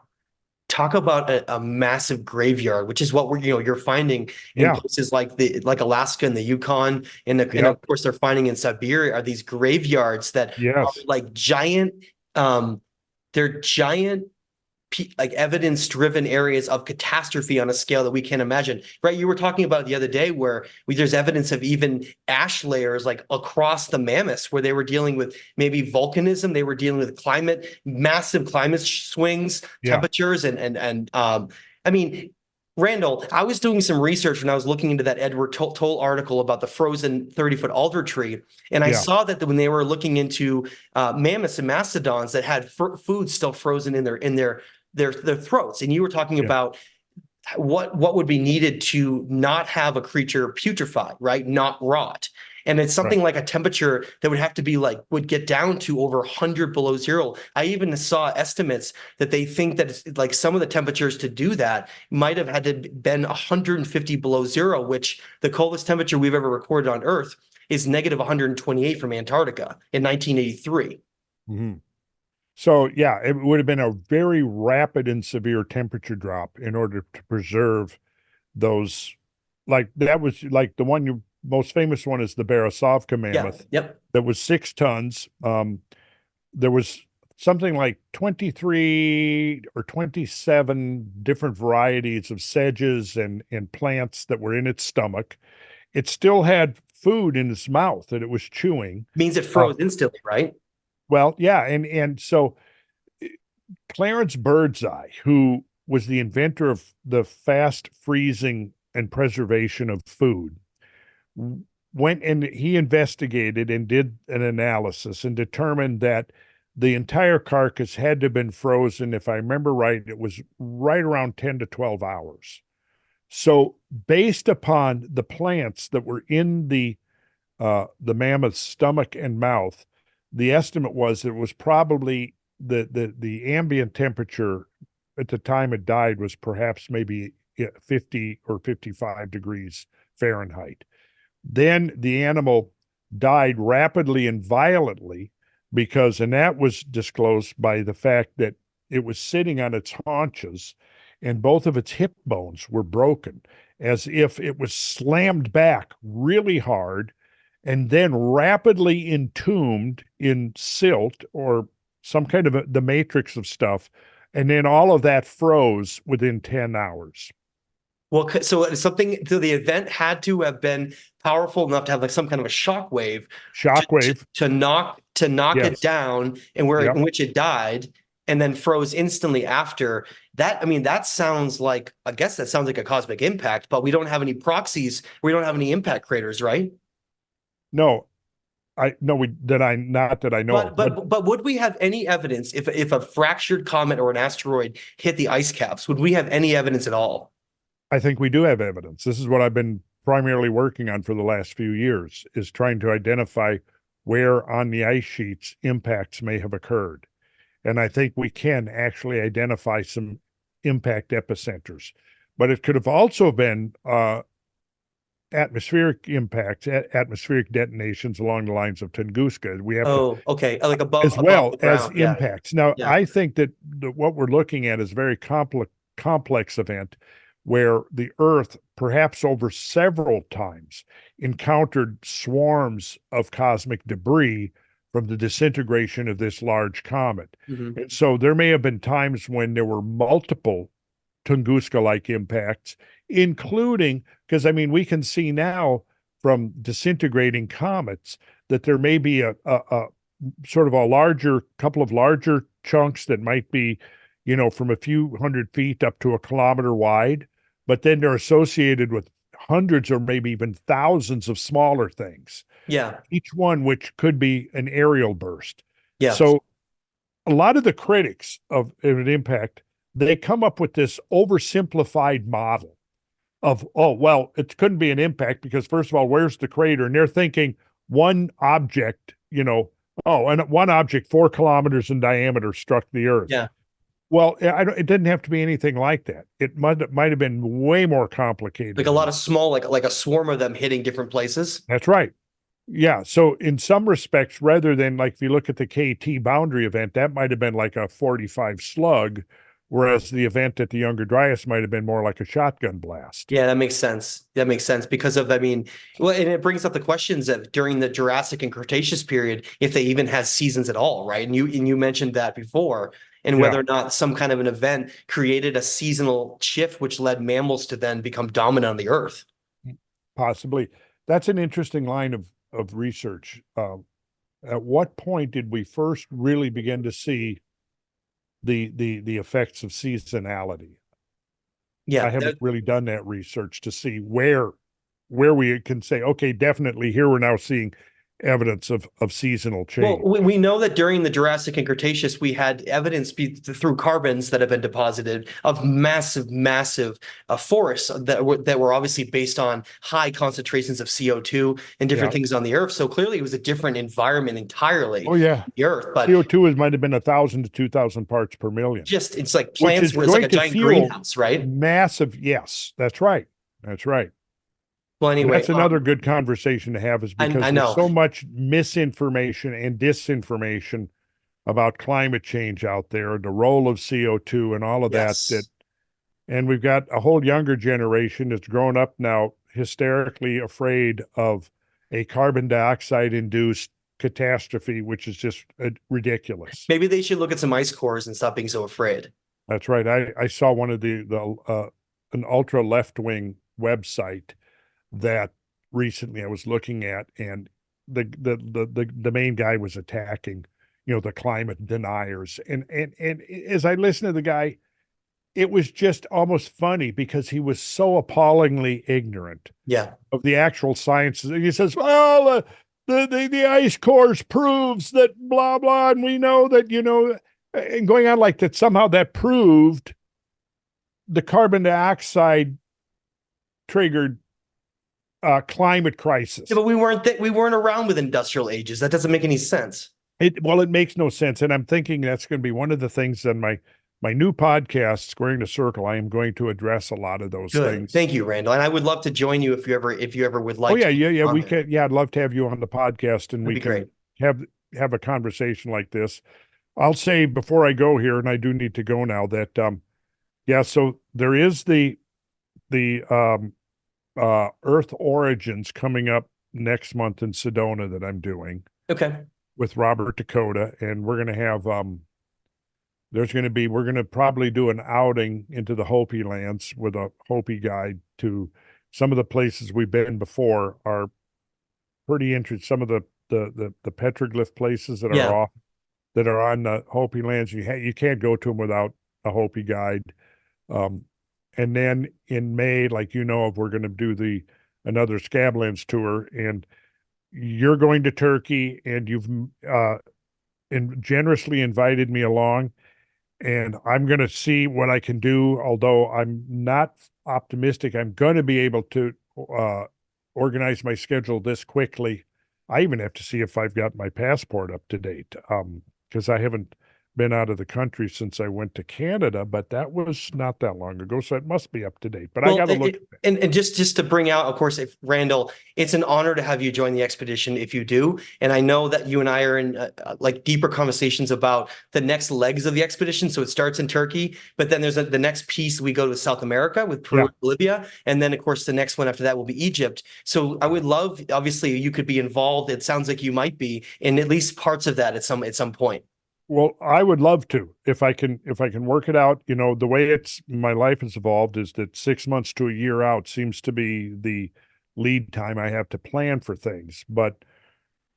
Talk about a massive graveyard, which is what you're finding in Yeah. places like Alaska and the Yukon, and Yep. of course they're finding in Siberia are these graveyards that are Yes. like giant, um, they're giant like evidence-driven areas of catastrophe on a scale that we can't imagine. Right? You were talking about the other day where there's evidence of even ash layers like across the mammoths, where they were dealing with maybe volcanism, they were dealing with climate, massive climate swings, Yeah. temperatures, and I mean. Randall, I was doing some research when I was looking into that Edward Toll article about the frozen 30-foot alder tree, and I Yeah. saw that when they were looking into mammoths and mastodons that had food still frozen in their throats. And you were talking Yeah. about what would be needed to not have a creature putrefy, right? Not rot. And it's Right. something like a temperature that would have to be like would get down to over 100 below zero. I even saw estimates that they think that it's like some of the temperatures to do that might have had to been 150 below zero, which the coldest temperature we've ever recorded on Earth is negative 128 from Antarctica in 1983. Mm-hmm. So, yeah, it would have been a very rapid and severe temperature drop in order to preserve those. Like that was like the one you most famous one is the Borisovka Yeah. mammoth Yep. that was 6 tons. There was something like 23 or 27 different varieties of sedges and plants that were in its stomach. It still had food in its mouth that it was chewing. Means it Uh, froze instantly, right? well, yeah, and so Clarence Birdseye, who was the inventor of the fast freezing and preservation of food, went and he investigated and did an analysis and determined that the entire carcass had to have been frozen. If I remember right, it was right around 10 to 12 hours. So, based upon the plants that were in the mammoth's stomach and mouth, the estimate was it was probably the ambient temperature at the time it died was perhaps maybe 50 or 55 degrees Fahrenheit. Then the animal died rapidly and violently and that was disclosed by the fact that it was sitting on its haunches and both of its hip bones were broken as if it was slammed back really hard and then rapidly entombed in silt or some kind of the matrix of stuff. And then all of that froze within 10 hours. Well, so it's something, so the event had to have been powerful enough to have like some kind of a shock wave Shockwave. to knock it Yes. down and where Yep. in which it died and then froze instantly after that. I mean, that sounds like, I guess that sounds like a cosmic impact, but we don't have any proxies. We don't have any impact craters, right? No, I no, we that I not that I know But of, but but but would we have any evidence if a fractured comet or an asteroid hit the ice caps? Would we have any evidence at all? I think we do have evidence. This is what I've been primarily working on for the last few years, is trying to identify where on the ice sheets impacts may have occurred. And I think we can actually identify some impact epicenters. But it could have also been atmospheric impacts, atmospheric detonations along the lines of Tunguska. We have to, Oh, okay. Like as above well the as ground. Yeah. impacts. Now, Yeah. I think that what we're looking at is a very complex event where the Earth, perhaps over several times, encountered swarms of cosmic debris from the disintegration of this large comet. Mhm. And so there may have been times when there were multiple Tunguska-like impacts, including, because I mean, we can see now from disintegrating comets that there may be a sort of a larger couple of larger chunks that might be, from a few hundred feet up to a kilometer wide, but then they're associated with hundreds or maybe even thousands of smaller things, Yeah. each one which could be an aerial burst. Yeah. So a lot of the critics of an impact, they come up with this oversimplified model of, oh, well, it couldn't be an impact because, first of all, where's the crater? And they're thinking one object, and one object 4 kilometers in diameter struck the Earth. Yeah. Well, it didn't have to be anything like that. It might have been way more complicated. Like a lot of small, like a swarm of them hitting different places. That's right. Yeah. So in some respects, rather than like if you look at the KT boundary event, that might have been like a 45 slug, whereas the event at the Younger Dryas might have been more like a shotgun blast. Yeah, that makes sense. That makes sense because of, I mean, well, and it brings up the questions of during the Jurassic and Cretaceous period, if they even had seasons at all, right? And you mentioned that before, and whether Yeah. or not some kind of an event created a seasonal shift, which led mammals to then become dominant on the Earth. Possibly. That's an interesting line of research. At what point did we first really begin to see the effects of seasonality? I Yeah, haven't really done that research to see where we can say, okay, definitely here we're now seeing evidence of seasonal change. well, we know that during the Jurassic and Cretaceous, we had evidence through carbons that have been deposited of massive forests that were obviously based on high concentrations of CO2 and different Yeah. things on the Earth. So clearly, it was a different environment entirely, Oh yeah. the Earth. But CO2 might have been 1,000 to 2,000 parts per million, just it's like which plants is where it's like going a to giant fuel greenhouse, right? massive. Yes, that's right. That's right. Well, And anyway, that's another good conversation to have, is because I there's know. so much misinformation and disinformation about climate change out there, the role of CO2 and all of that, Yes. and we've got a whole younger generation that's grown up now hysterically afraid of a carbon dioxide induced catastrophe, which is just ridiculous. Maybe they should look at some ice cores and stop being so afraid. That's right. I saw one of an ultra left wing website that recently I was looking at, and the main guy was attacking, the climate deniers. And as I listened to the guy, it was just almost funny because he was so appallingly ignorant Yeah. of the actual sciences. And he says, well, the ice cores proves that blah, blah. And we know that, and going on like that, somehow that proved the carbon dioxide triggered climate crisis. Yeah, but we weren't around with industrial ages. That doesn't make any sense. It makes no sense. And I'm thinking that's going to be one of the things on my new podcast, Squaring the Circle. I am going to address a lot of those Good. things. Thank you, Randall. And I would love to join you if you ever would like Oh yeah, to yeah, yeah. on We there. can. Yeah, I'd love to have you on the podcast, and That'd we be can great. have a conversation like this. I'll say before I go here, and I do need to go now, that yeah. So there is the Earth Origins coming up next month in Sedona that I'm doing Okay. with Robert Dakota, and we're going to have we're going to probably do an outing into the Hopi lands with a Hopi guide to some of the places we've been before are pretty interesting. Some of the petroglyph places that Yeah. are on the Hopi lands, you can't go to them without a Hopi guide. And then in May, like we're going to do another Scablands tour, and you're going to Turkey, and you've generously invited me along, and I'm going to see what I can do. Although I'm not optimistic I'm going to be able to organize my schedule this quickly. I even have to see if I've got my passport up to date, because I haven't been out of the country since I went to Canada, but that was not that long ago, so it must be up to date. But I Well, got to look at that. and just to bring out, of course, if Randall, it's an honor to have you join the expedition if you do. And I know that you and I are in like deeper conversations about the next legs of the expedition. So it starts in Turkey, but then there's the next piece we go to South America with Peru and Bolivia, and then of course the next one after that will be Egypt. So I would love, obviously, you could be involved. It sounds like you might be in at least parts of that at some point. Well, I would love to if I can work it out. You know, the way my life has evolved is that 6 months to a year out seems to be the lead time I have to plan for things. But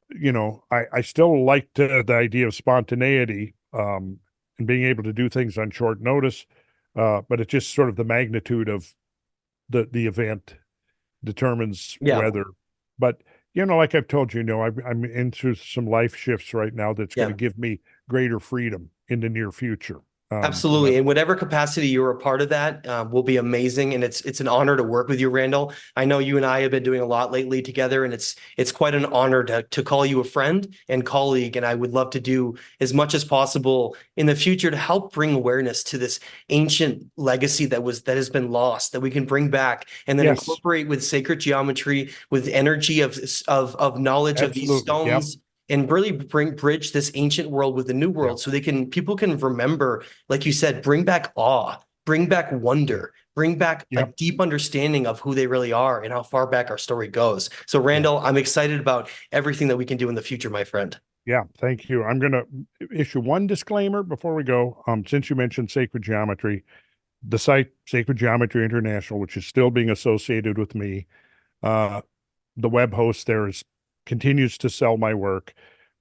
you know, I still like the idea of spontaneity and being able to do things on short notice. But it's just sort of the magnitude of the event determines whether. But you know, like I've told you, I'm into some life shifts right now that's going to give me greater freedom in the near future. Absolutely. In whatever capacity you're a part of that will be amazing. And it's an honor to work with you, Randall. I know you and I have been doing a lot lately together, and it's quite an honor to call you a friend and colleague. And I would love to do as much as possible in the future to help bring awareness to this ancient legacy that has been lost, that we can bring back and then incorporate with sacred geometry, with energy of knowledge of these stones. And really bridge this ancient world with the new world, so people can remember, like you said, bring back awe, bring back wonder, bring back a deep understanding of who they really are and how far back our story goes. So Randall, I'm excited about everything that we can do in the future, my friend. Yeah, thank you. I'm going to issue one disclaimer before we go. Since you mentioned sacred geometry, the site Sacred Geometry International, which is still being associated with me, the web host there continues to sell my work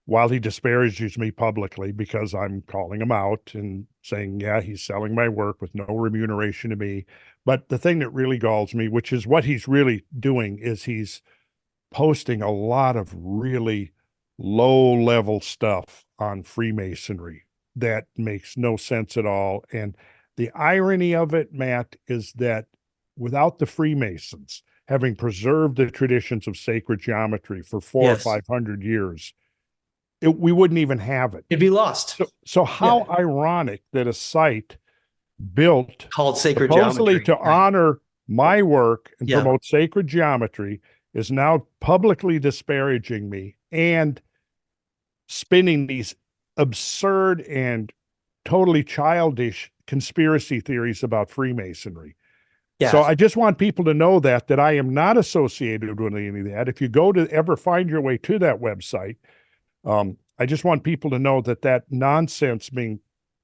while he disparages me publicly because I'm calling him out and saying, yeah, he's selling my work with no remuneration to me. But the thing that really galls me, which is what he's really doing, is he's posting a lot of really low-level stuff on Freemasonry that makes no sense at all. And the irony of it, Matt, is that without the Freemasons having preserved the traditions of sacred geometry for 400 or 500 years, we wouldn't even have it. It'd be lost. So how ironic that a site built called Sacred supposedly Geometry to honor my work and Yeah. promote sacred geometry is now publicly disparaging me and spinning these absurd and totally childish conspiracy theories about Freemasonry. Yeah. So I just want people to know that I am not associated with any of that. If you go to ever find your way to that website, I just want people to know that nonsense being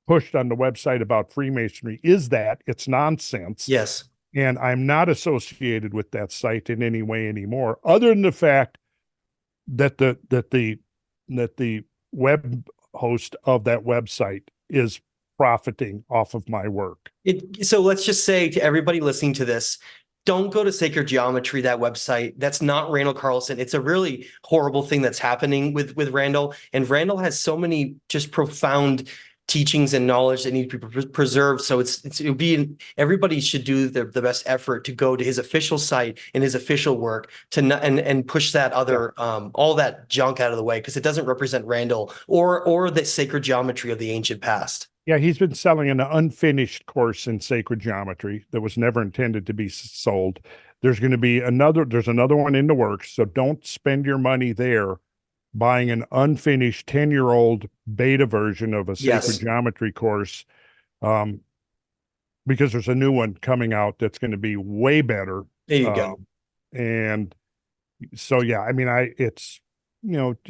pushed on the website about Freemasonry it's nonsense. Yes. And I'm not associated with that site in any way anymore, other than the fact that the web host of that website is profiting off of my work. So let's just say to everybody listening to this, don't go to Sacred Geometry, that website. That's not Randall Carlson. It's a really horrible thing that's happening with Randall. And Randall has so many just profound teachings and knowledge that need to be preserved. So everybody should do the best effort to go to his official site and his official work and push that other all that junk out of the way, because it doesn't represent Randall or the sacred geometry of the ancient past. Yeah, he's been selling an unfinished course in sacred geometry that was never intended to be sold. There's another one in the works, so don't spend your money there buying an unfinished 10-year-old beta version of a sacred geometry course, because there's a new one coming out that's going to be way better. There you go. And so, yeah, I mean, it's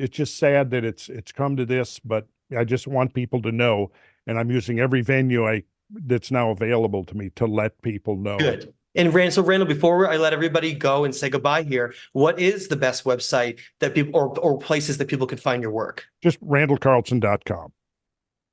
just sad that it's come to this, but I just want people to know, and I'm using every venue that's now available to me to let people know. Good. And Randall, before I let everybody go and say goodbye here, what is the best website that people or places that people can find your work? Just randallcarlson.com.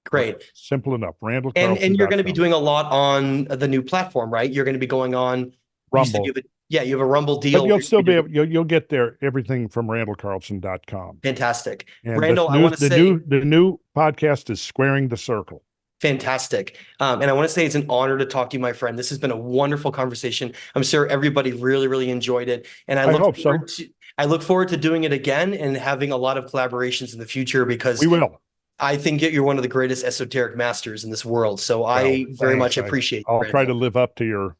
Great. Simple enough. Randallcarlson.com. And you're going to be doing a lot on the new platform, right? You're going to be going on Rumble. You have a Rumble deal. But you'll still be able, you'll get there everything from randallcarlson.com. Fantastic. And Randall, I want to say the new podcast is Squaring the Circle. Fantastic. And I want to say it's an honor to talk to you, my friend. This has been a wonderful conversation. I'm sure everybody really, really enjoyed it. And I look forward to doing it again and having a lot of collaborations in the future, because we will. I think you're one of the greatest esoteric masters in this world. So Well, I very thanks. much appreciate I'll try to Randall. live up to your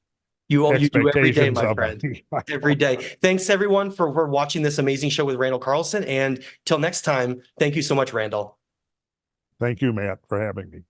You do every day, expectations my of friend. me. Every day. Thanks everyone for watching this amazing show with Randall Carlson. And till next time, thank you so much, Randall. Thank you, Matt, for having me.